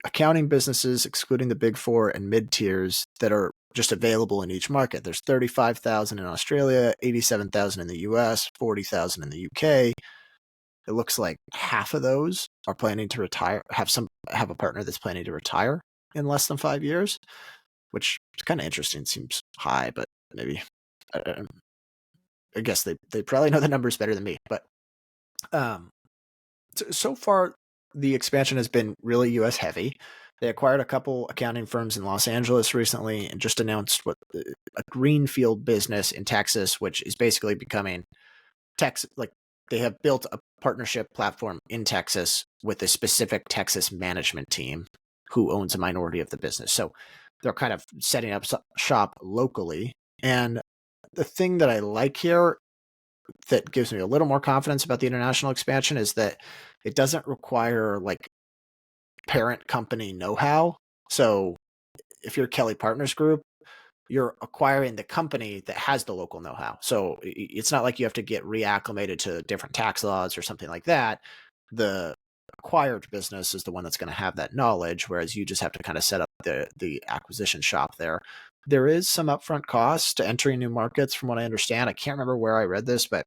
accounting businesses, excluding the big four and mid tiers that are just available in each market. There's 35,000 in Australia, 87,000 in the US, 40,000 in the UK. It looks like half of those are planning to retire, have a partner that's planning to retire in less than 5 years, which is kind of interesting. Seems high, but maybe I guess they probably know the numbers better than me. But so far, the expansion has been really U.S. heavy. They acquired a couple accounting firms in Los Angeles recently and just announced a greenfield business in Texas, which is basically becoming Texas. Like they have built a partnership platform in Texas with a specific Texas management team who owns a minority of the business. So they're kind of setting up shop locally. And the thing that I like here that gives me a little more confidence about the international expansion is that it doesn't require like parent company know-how. So if you're Kelly Partners Group, you're acquiring the company that has the local know-how. So it's not like you have to get reacclimated to different tax laws or something like that. The acquired business is the one that's going to have that knowledge, whereas you just have to kind of set up the acquisition shop there. There is some upfront costs to entering new markets, from what I understand. I can't remember where I read this, but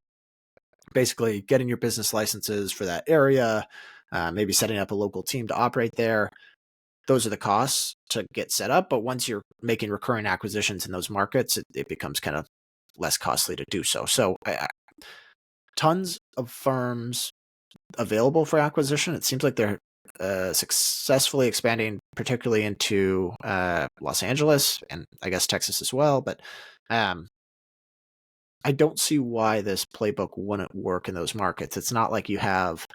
basically getting your business licenses for that area, maybe setting up a local team to operate there. Those are the costs to get set up. But once you're making recurring acquisitions in those markets, it becomes kind of less costly to do so. So tons of firms available for acquisition. It seems like they're successfully expanding, particularly into Los Angeles and I guess Texas as well. But I don't see why this playbook wouldn't work in those markets. It's not like you have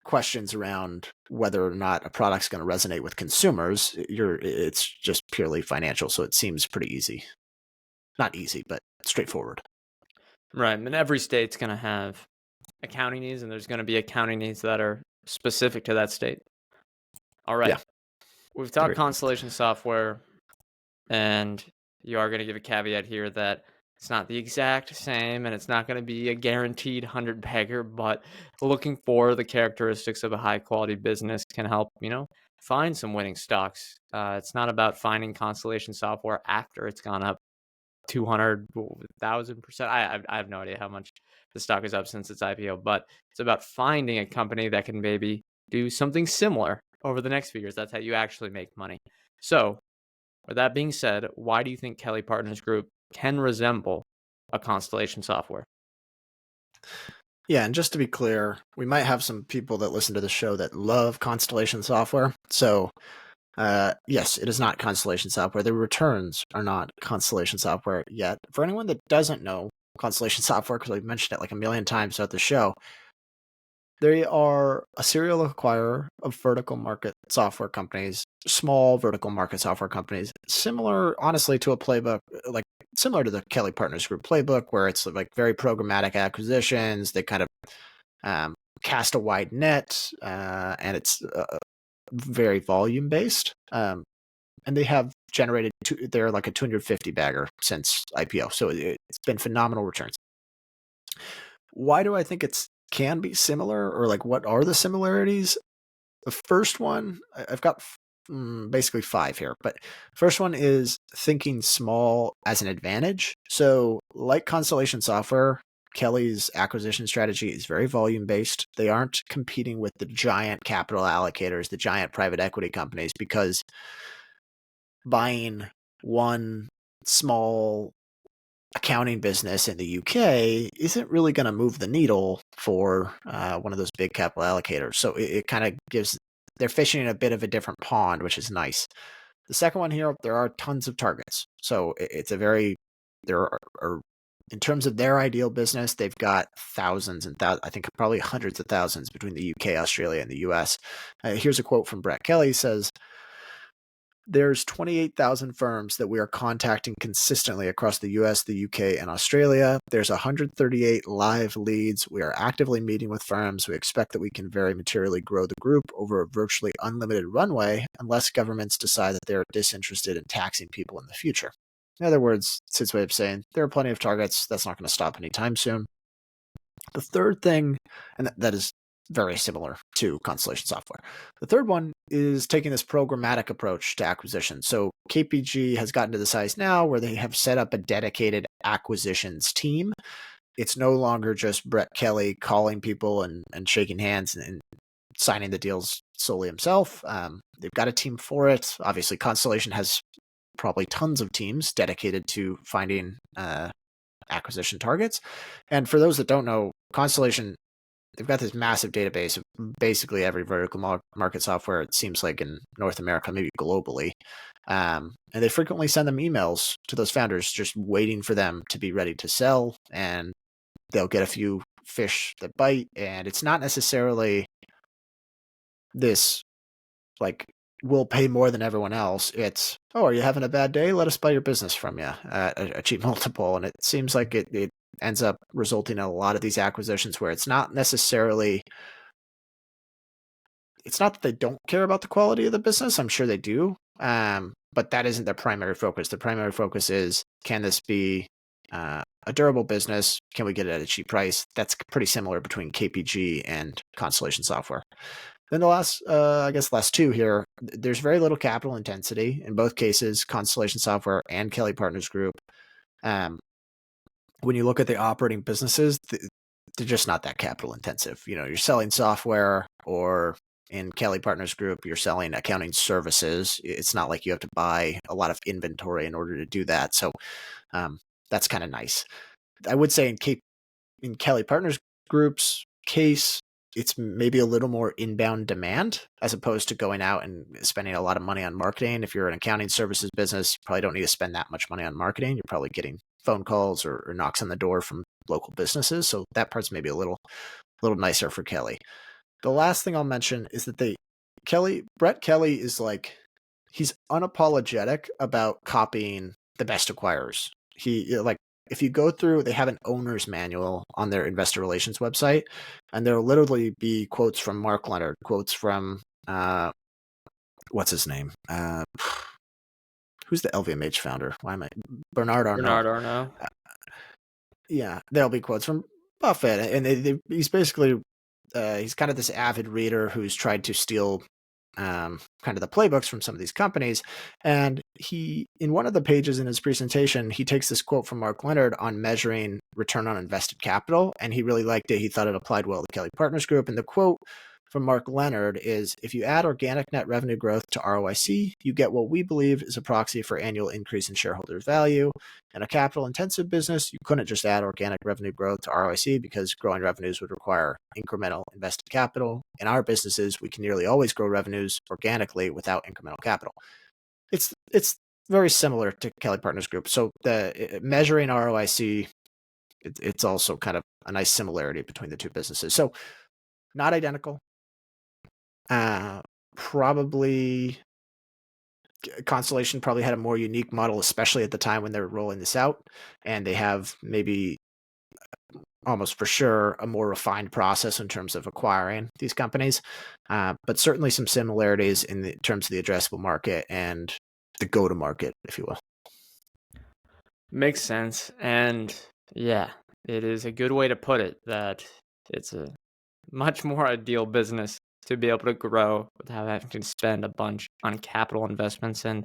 questions around whether or not a product's going to resonate with consumers. It's just purely financial, so it seems pretty easy. Not easy, but straightforward. Right. And every state's going to have accounting needs, and there's going to be accounting needs that are specific to that state. All right. Yeah. We've talked Constellation software, and you are going to give a caveat here that it's not the exact same and it's not going to be a guaranteed 100 bagger, but looking for the characteristics of a high quality business can help, find some winning stocks. It's not about finding Constellation software after it's gone up 200,000%. I have no idea how much the stock is up since its IPO, but it's about finding a company that can maybe do something similar over the next few years. That's how you actually make money. So with that being said, why do you think Kelly Partners Group can resemble a Constellation software? Yeah, and just to be clear, we might have some people that listen to the show that love Constellation software. So yes, it is not Constellation software. The returns are not Constellation software yet. For anyone that doesn't know Constellation software, because we've mentioned it like a million times throughout the show, they are a serial acquirer of vertical market software companies, small vertical market software companies, similar, honestly, to a playbook, like similar to the Kelly Partners Group playbook, where it's like very programmatic acquisitions. They kind of cast a wide net, and it's very volume based. And they have generated, they're like a 250 bagger since IPO. So it's been phenomenal returns. Why do I think it's can be similar, or like what are the similarities? The first one, I've got basically 5 here, but first one is thinking small as an advantage. So like Constellation software, Kelly's acquisition strategy is very volume based. They aren't competing with the giant capital allocators, the giant private equity companies, because buying one small accounting business in the UK isn't really going to move the needle for one of those big capital allocators. So it kind of gives they're fishing in a bit of a different pond, which is nice. The second one here, there are tons of targets. So it's a very, there are in terms of their ideal business, they've got thousands and I think probably hundreds of thousands between the UK, Australia, and the US. Here's a quote from Brett Kelly. Says, there's 28,000 firms that we are contacting consistently across the US, the UK, and Australia. There's 138 live leads. We are actively meeting with firms. We expect that we can very materially grow the group over a virtually unlimited runway unless governments decide that they're disinterested in taxing people in the future. In other words, it's his way of saying there are plenty of targets. That's not going to stop anytime soon. The third thing, and that is very similar to Constellation Software. The third one is taking this programmatic approach to acquisition. So KPG has gotten to the size now where they have set up a dedicated acquisitions team. It's no longer just Brett Kelly calling people and shaking hands and signing the deals solely himself. They've got a team for it. Obviously, Constellation has probably tons of teams dedicated to finding acquisition targets. And for those that don't know, Constellation, they've got this massive database of basically every vertical market software, it seems like, in North America, maybe globally. And they frequently send them emails to those founders just waiting for them to be ready to sell. And they'll get a few fish that bite. And it's not necessarily this, like, we'll pay more than everyone else. It's, oh, are you having a bad day? Let us buy your business from you at a cheap multiple. And it seems like it ends up resulting in a lot of these acquisitions where it's not necessarily, it's not that they don't care about the quality of the business. I'm sure they do. But that isn't their primary focus. The primary focus is, can this be a durable business? Can we get it at a cheap price? That's pretty similar between KPG and Constellation Software. Then the last two here, there's very little capital intensity in both cases, Constellation Software and Kelly Partners Group. When you look at the operating businesses, they're just not that capital intensive. You know, you're selling software, or in Kelly Partners Group, you're selling accounting services. It's not like you have to buy a lot of inventory in order to do that. So that's kind of nice. I would say in Kelly Partners Group's case, it's maybe a little more inbound demand as opposed to going out and spending a lot of money on marketing. If you're an accounting services business, you probably don't need to spend that much money on marketing. You're probably getting phone calls or knocks on the door from local businesses. So that part's maybe a little nicer for Kelly. The last thing I'll mention is that Brett Kelly is like, he's unapologetic about copying the best acquirers. If you go through, they have an owner's manual on their investor relations website, and there'll literally be quotes from Mark Leonard, quotes from, what's his name? Who's the LVMH founder? Bernard Arnault. Bernard Arnault. Yeah, there'll be quotes from Buffett, and he's basically, he's kind of this avid reader who's tried to steal kind of the playbooks from some of these companies. And in one of the pages in his presentation, he takes this quote from Mark Leonard on measuring return on invested capital, and he really liked it. He thought it applied well to Kelly Partners Group. And the quote from Mark Leonard is, if you add organic net revenue growth to ROIC, you get what we believe is a proxy for annual increase in shareholder value. In a capital intensive business, you couldn't just add organic revenue growth to ROIC because growing revenues would require incremental invested capital. In our businesses, we can nearly always grow revenues organically without incremental capital. It's very similar to Kelly Partners Group. So the measuring ROIC, it's also kind of a nice similarity between the two businesses. So not identical. Probably Constellation probably had a more unique model, especially at the time when they were rolling this out, and they have maybe almost for sure a more refined process in terms of acquiring these companies, but certainly some similarities in terms of the addressable market and the go-to-market, if you will. Makes sense. And yeah, it is a good way to put it, that it's a much more ideal business to be able to grow without having to spend a bunch on capital investments. And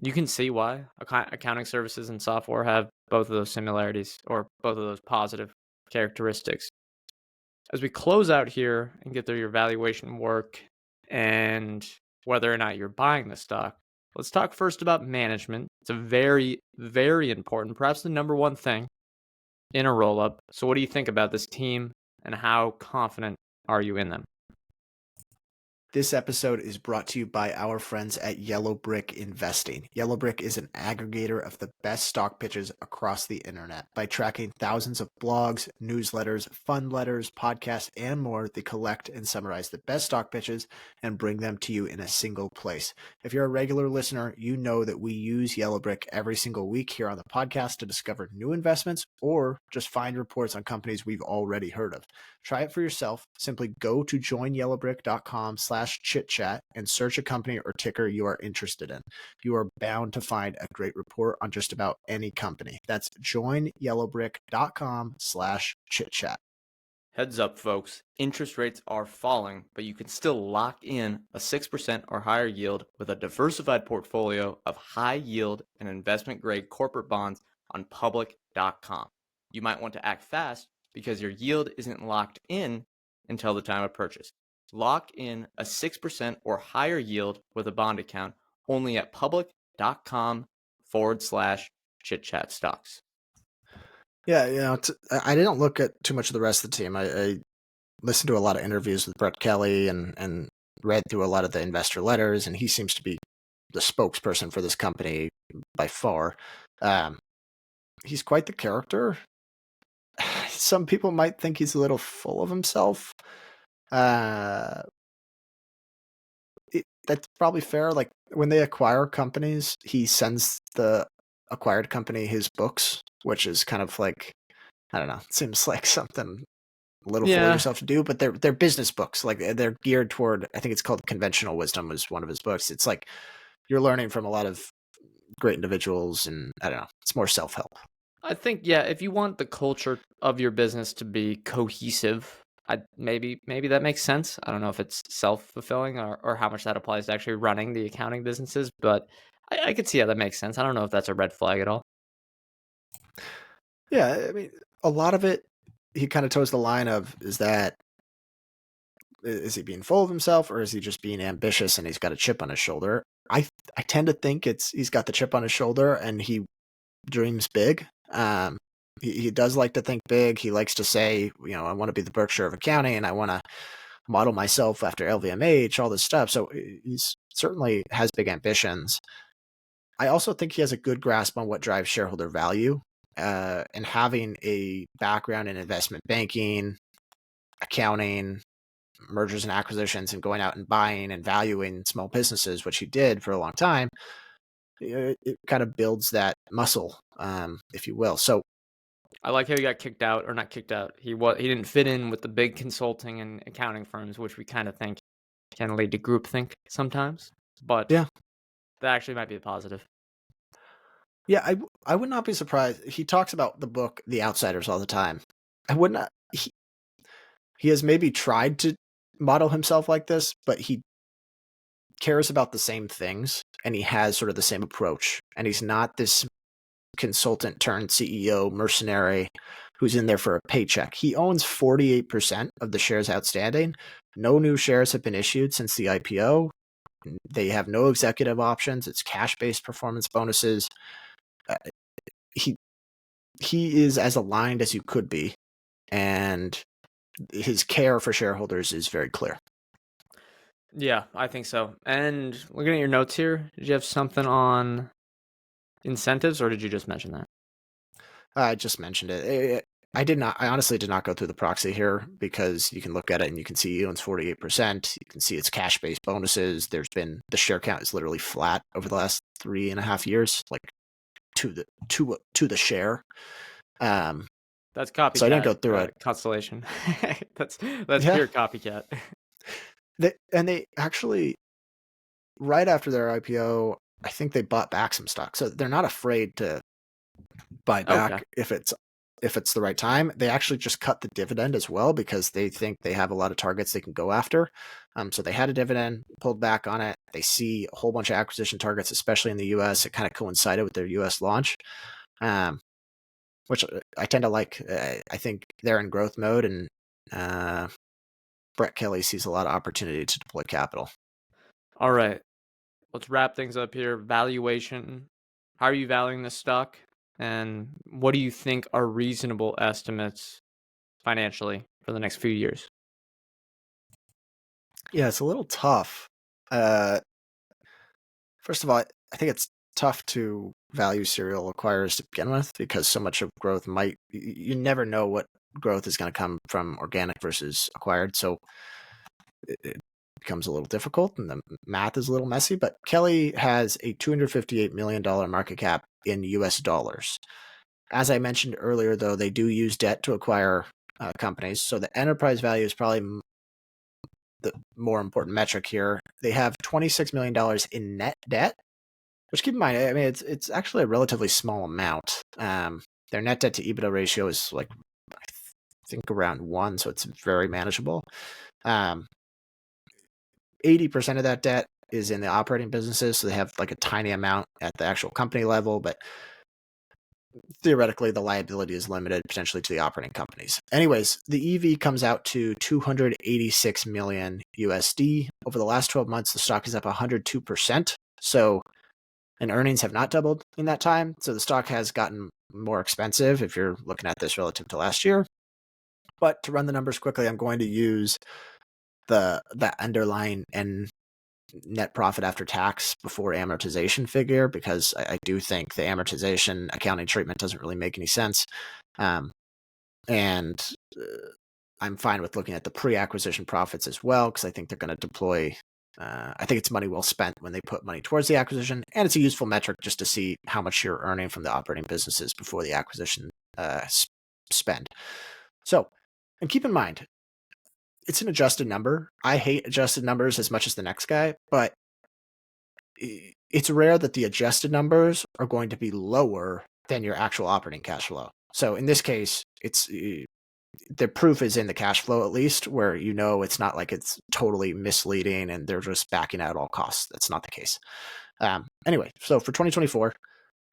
you can see why accounting services and software have both of those similarities, or both of those positive characteristics. As we close out here and get through your valuation work and whether or not you're buying the stock, let's talk first about management. It's a very, very important, perhaps the number one thing in a roll-up. So what do you think about this team, and how confident are you in them? This episode is brought to you by our friends at Yellow Brick Investing. Yellow Brick is an aggregator of the best stock pitches across the internet. By tracking thousands of blogs, newsletters, fund letters, podcasts, and more, they collect and summarize the best stock pitches and bring them to you in a single place. If you're a regular listener, you know that we use Yellow Brick every single week here on the podcast to discover new investments or just find reports on companies we've already heard of. Try it for yourself. Simply go to joinyellowbrick.com/chitchat and search a company or ticker you are interested in. You are bound to find a great report on just about any company. That's joinyellowbrick.com/chitchat. Heads up, folks. Interest rates are falling, but you can still lock in a 6% or higher yield with a diversified portfolio of high yield and investment grade corporate bonds on public.com. You might want to act fast because your yield isn't locked in until the time of purchase. Lock in a 6% or higher yield with a bond account only at public.com/chitchat stocks. Yeah, I didn't look at too much of the rest of the team. I listened to a lot of interviews with Brett Kelly and read through a lot of the investor letters, and he seems to be the spokesperson for this company by far. He's quite the character. Some people might think he's a little full of himself. That's probably fair. Like when they acquire companies, he sends the acquired company his books, which is kind of like, I don't know, it seems like something a little full of Yeah, yourself to do, but they're business books. Like they're geared toward, I think it's called Conventional Wisdom was one of his books. It's like you're learning from a lot of great individuals, and I don't know, it's more self-help. I think, yeah, if you want the culture of your business to be cohesive, maybe that makes sense. I don't know if it's self-fulfilling or how much that applies to actually running the accounting businesses, but I could see how that makes sense. I don't know if that's a red flag at all. Yeah, I mean, a lot of it, he kind of toes the line of, is he being full of himself or is he just being ambitious and he's got a chip on his shoulder? I tend to think he's got the chip on his shoulder and he dreams big. He does like to think big. He likes to say, I want to be the Berkshire of accounting and I want to model myself after LVMH, all this stuff. So he's certainly has big ambitions. I also think he has a good grasp on what drives shareholder value, and having a background in investment banking, accounting, mergers and acquisitions, and going out and buying and valuing small businesses, which he did for a long time. It kind of builds that muscle, if you will. So I like how he got kicked out, or not kicked out. He didn't fit in with the big consulting and accounting firms, which we kind of think can lead to groupthink sometimes. But yeah, that actually might be a positive. yeah, I would not be surprised. He talks about the book The Outsiders all the time. I would not. He has maybe tried to model himself like this, but he cares about the same things and he has sort of the same approach. And he's not this consultant turned CEO mercenary who's in there for a paycheck. He owns 48% of the shares outstanding. No new shares have been issued since the IPO. They have no executive options. It's cash-based performance bonuses. He is as aligned as you could be, and his care for shareholders is very clear. Yeah, I think so. And looking at your notes here, did you have something on incentives, or did you just mention that? I just mentioned it. I did not. I honestly did not go through the proxy here because you can look at it and you can see he owns 48%. You can see it's cash-based bonuses. The share count is literally flat over the last 3.5 years, like to the share. That's copycat. So I didn't go through it. Constellation. that's Yeah. pure copycat. They actually, right after their IPO, I think they bought back some stock. So they're not afraid to buy back if it's the right time. They actually just cut the dividend as well because they think they have a lot of targets they can go after. So they had a dividend, pulled back on it. They see a whole bunch of acquisition targets, especially in the US. It kind of coincided with their US launch, which I tend to like. I think they're in growth mode, and Brett Kelly sees a lot of opportunity to deploy capital. All right, let's wrap things up here. Valuation. How are you valuing this stock? And what do you think are reasonable estimates financially for the next few years? Yeah, it's a little tough. Uh, First of all, I think it's tough to value serial acquirers to begin with because so much of growth you never know what growth is going to come from organic versus acquired. So it becomes a little difficult and the math is a little messy. But Kelly has a $258 million market cap in US dollars. As I mentioned earlier, though, they do use debt to acquire companies. So the enterprise value is probably the more important metric here. They have $26 million in net debt, which, keep in mind, I mean, it's actually a relatively small amount. Their net debt to EBITDA ratio is like, I think, around 1, so it's very manageable. 80% of that debt is in the operating businesses, so they have like a tiny amount at the actual company level, but theoretically the liability is limited potentially to the operating companies. Anyways, the EV comes out to 286 million USD. Over the last 12 months, the stock is up 102%. And earnings have not doubled in that time. So the stock has gotten more expensive if you're looking at this relative to last year. But to run the numbers quickly, I'm going to use the underlying and net profit after tax before amortization figure, because I do think the amortization accounting treatment doesn't really make any sense. And I'm fine with looking at the pre-acquisition profits as well, because I think they're going to deploy. I think it's money well spent when they put money towards the acquisition, and it's a useful metric just to see how much you're earning from the operating businesses before the acquisition spend. So, and keep in mind, it's an adjusted number. I hate adjusted numbers as much as the next guy, but it's rare that the adjusted numbers are going to be lower than your actual operating cash flow. So in this case, it's the proof is in the cash flow, at least, where it's not like it's totally misleading and they're just backing out all costs. That's not the case. Anyway, so for 2024,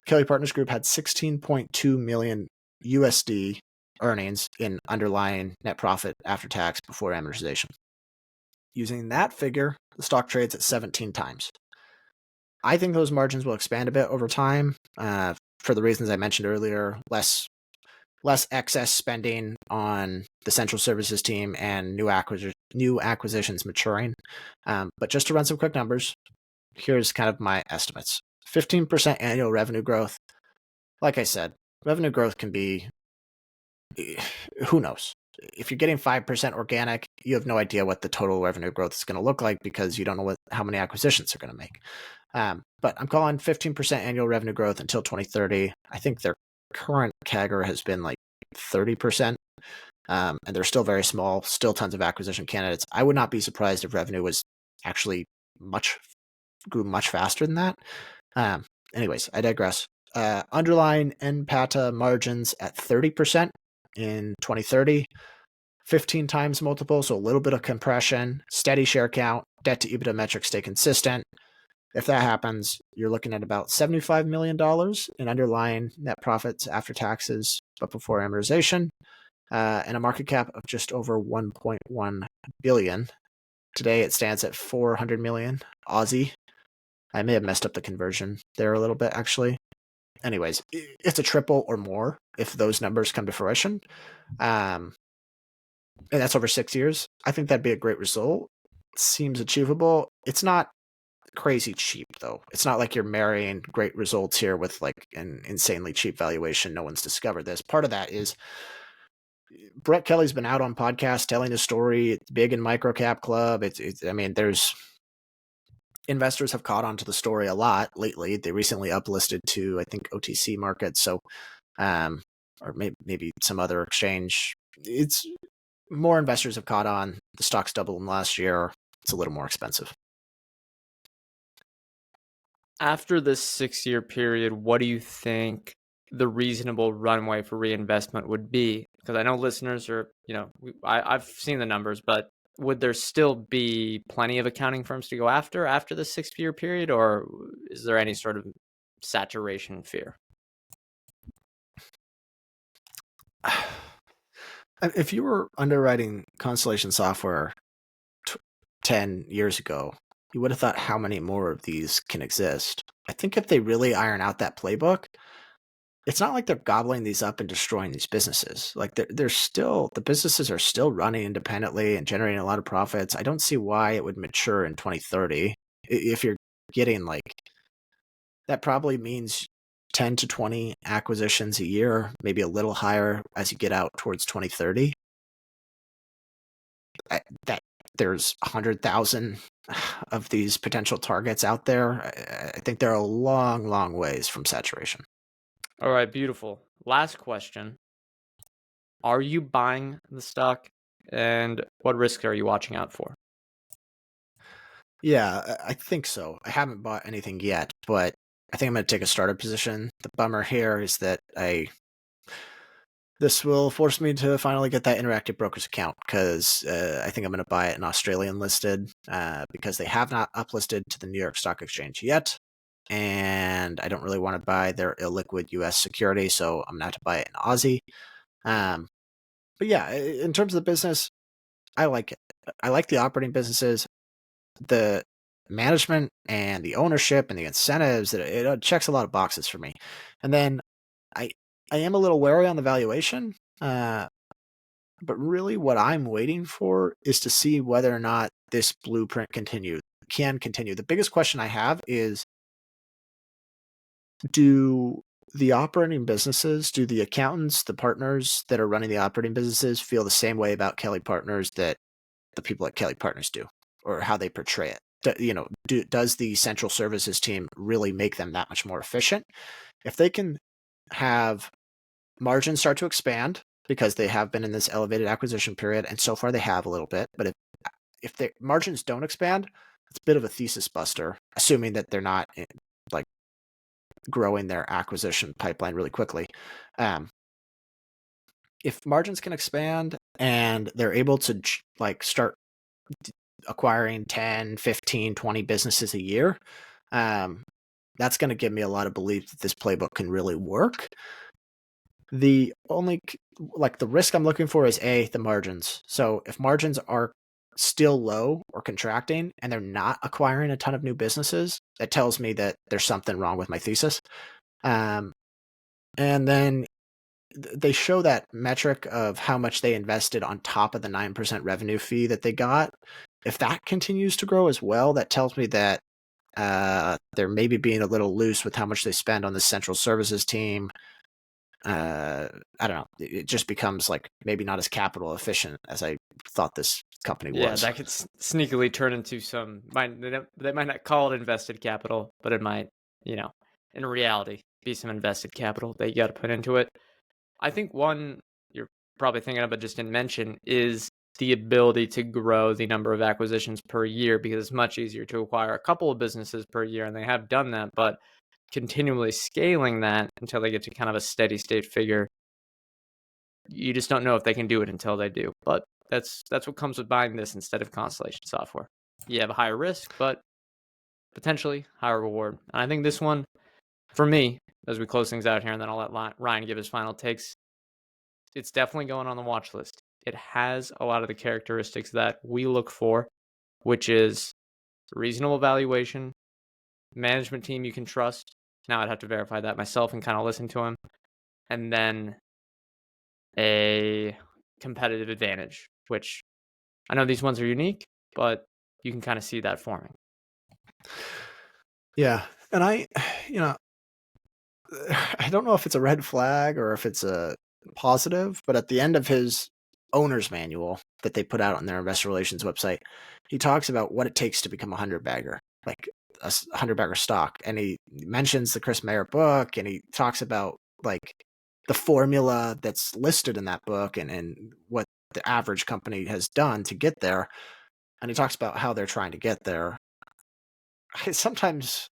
Kelly Partners Group had 16.2 million USD earnings in underlying net profit after tax before amortization. Using that figure, the stock trades at 17 times. I think those margins will expand a bit over time for the reasons I mentioned earlier. Less excess spending on the central services team and new acquisitions maturing. But just to run some quick numbers, here's kind of my estimates. 15% annual revenue growth. Like I said, revenue growth can be, who knows? If you're getting 5% organic, you have no idea what the total revenue growth is going to look like because you don't know how many acquisitions they're going to make. But I'm calling 15% annual revenue growth until 2030. I think their current CAGR has been like 30%, and they're still very small, still tons of acquisition candidates. I would not be surprised if revenue was actually grew much faster than that. Anyways, I digress. Underlying NPATA margins at 30% in 2030, 15 times multiple, so a little bit of compression, steady share count, debt to EBITDA metrics stay consistent. If that happens, you're looking at about $75 million in underlying net profits after taxes, but before amortization, and a market cap of just over 1.1 billion. Today it stands at 400 million Aussie. I may have messed up the conversion there a little bit, actually. Anyways, it's a triple or more if those numbers come to fruition. And that's over 6 years. I think that'd be a great result. Seems achievable. It's not crazy cheap, though. It's not like you're marrying great results here with like an insanely cheap valuation. No one's discovered this. Part of that is Brett Kelly's been out on podcasts telling his story. It's big in microcap club. I mean, there's investors have caught on to the story a lot lately. They recently uplisted to, I think, OTC markets. So, or maybe some other exchange. It's more investors have caught on. The stock's doubled in last year. It's a little more expensive. After this 6-year period, what do you think the reasonable runway for reinvestment would be? Because I know listeners are, I've seen the numbers, but would there still be plenty of accounting firms to go after the 6-year period, or is there any sort of saturation fear? If you were underwriting Constellation software 10 years ago, you would have thought how many more of these can exist. I think if they really iron out that playbook, it's not like they're gobbling these up and destroying these businesses. Like they're still, the businesses are still running independently and generating a lot of profits. I don't see why it would mature in 2030. If you're getting like, that probably means 10 to 20 acquisitions a year, maybe a little higher as you get out towards 2030. That there's 100,000 of these potential targets out there. I think they're a long, long ways from saturation. All right, beautiful. Last question. Are you buying the stock, and what risks are you watching out for? Yeah, I think so. I haven't bought anything yet, but I think I'm going to take a startup position. The bummer here is that this will force me to finally get that Interactive Brokers account, because I think I'm going to buy it in Australian listed, because they have not uplisted to the New York Stock Exchange yet. And I don't really want to buy their illiquid US security, so I'm going to have to buy it in Aussie. But yeah, in terms of the business, I like it. I like the operating businesses, the management and the ownership and the incentives. It checks a lot of boxes for me. And then I am a little wary on the valuation, but really what I'm waiting for is to see whether or not this blueprint can continue. The biggest question I have is, do the operating businesses, do the accountants, the partners that are running the operating businesses feel the same way about Kelly Partners that the people at Kelly Partners do, or how they portray it? Does the central services team really make them that much more efficient? If they can have margins start to expand, because they have been in this elevated acquisition period, and so far they have a little bit, but if the margins don't expand, it's a bit of a thesis buster, assuming that they're not like growing their acquisition pipeline really quickly. If margins can expand and they're able to start acquiring 10, 15, 20 businesses a year, that's going to give me a lot of belief that this playbook can really work. The only the risk I'm looking for is the margins. So if margins are still low or contracting and they're not acquiring a ton of new businesses, that tells me that there's something wrong with my thesis. And then they show that metric of how much they invested on top of the 9% revenue fee that they got. If that continues to grow as well, that tells me that they're maybe being a little loose with how much they spend on the central services team. I don't know. It just becomes maybe not as capital efficient as I thought this company was. Yeah, that could sneakily turn into they might not call it invested capital, but it might, in reality, be some invested capital that you got to put into it. I think one you're probably thinking of but just didn't mention is the ability to grow the number of acquisitions per year, because it's much easier to acquire a couple of businesses per year, and they have done that, but continually scaling that until they get to kind of a steady state figure, you just don't know if they can do it until they do. But that's what comes with buying this instead of Constellation software. You have a higher risk, but potentially higher reward. And I think this one, for me, as we close things out here, and then I'll let Ryan give his final takes, it's definitely going on the watch list. It has a lot of the characteristics that we look for, which is reasonable valuation, management team you can trust. Now I'd have to verify that myself and kind of listen to him. And then a competitive advantage, which I know these ones are unique, but you can kind of see that forming. Yeah. And I don't know if it's a red flag or if it's a positive, but at the end of his owner's manual that they put out on their investor relations website, he talks about what it takes to become a 100-bagger, like a 100-bagger stock. And he mentions the Chris Mayer book, and he talks about the formula that's listed in that book and what the average company has done to get there. And he talks about how they're trying to get there. Sometimes,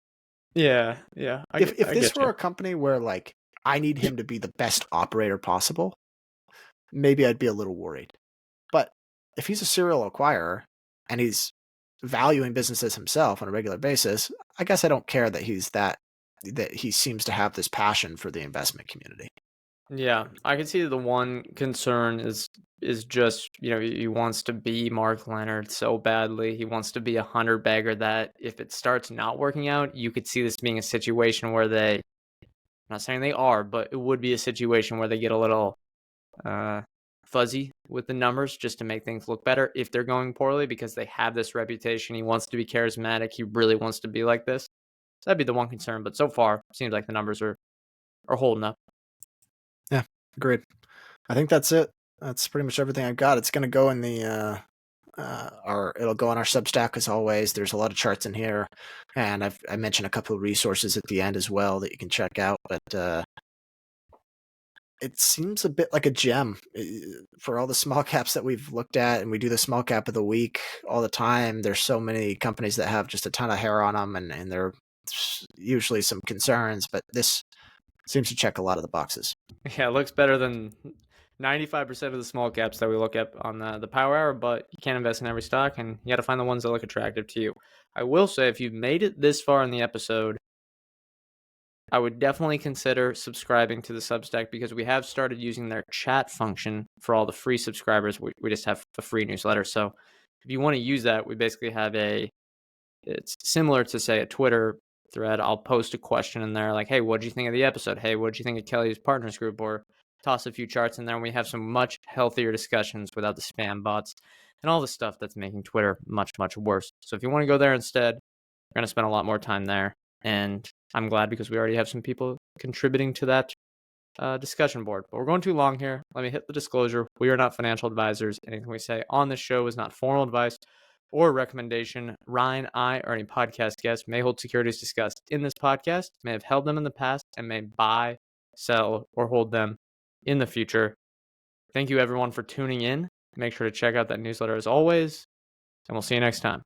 yeah. If this were a company where I need him to be the best operator possible, maybe I'd be a little worried. But if he's a serial acquirer and he's valuing businesses himself on a regular basis, I guess I don't care that he seems to have this passion for the investment community. Yeah, I can see the one concern is just, he wants to be Mark Leonard so badly. He wants to be a 100-bagger that if it starts not working out, you could see this being a situation where they not saying they are, but it would be a situation where they get a little fuzzy with the numbers just to make things look better if they're going poorly, because they have this reputation. He wants to be charismatic. He really wants to be like this. So that'd be the one concern. But so far, seems like the numbers are holding up. Yeah, agreed. I think that's it. That's pretty much everything I've got. It's going to go in the it'll go on our Substack as always. There's a lot of charts in here, and I mentioned a couple of resources at the end as well that you can check out. But it seems a bit like a gem for all the small caps that we've looked at, and we do the small cap of the week all the time. There's so many companies that have just a ton of hair on them, and there are usually some concerns, but this seems to check a lot of the boxes. Yeah, it looks better than 95% of the small caps that we look at on the Power Hour, but you can't invest in every stock, and you got to find the ones that look attractive to you. I will say, if you've made it this far in the episode, I would definitely consider subscribing to the Substack, because we have started using their chat function for all the free subscribers. We just have a free newsletter. So if you want to use that, we basically have it's similar to, say, a Twitter thread. I'll post a question in there like, hey, what did you think of the episode? Hey, what did you think of Kelly's Partners Group? Or toss a few charts in there, and we have some much healthier discussions without the spam bots and all the stuff that's making Twitter much, much worse. So if you want to go there instead, we're going to spend a lot more time there. And I'm glad, because we already have some people contributing to that discussion board. But we're going too long here. Let me hit the disclosure. We are not financial advisors. Anything we say on this show is not formal advice or recommendation. Ryan, I, or any podcast guest may hold securities discussed in this podcast, may have held them in the past, and may buy, sell, or hold them in the future. Thank you, everyone, for tuning in. Make sure to check out that newsletter as always, and we'll see you next time.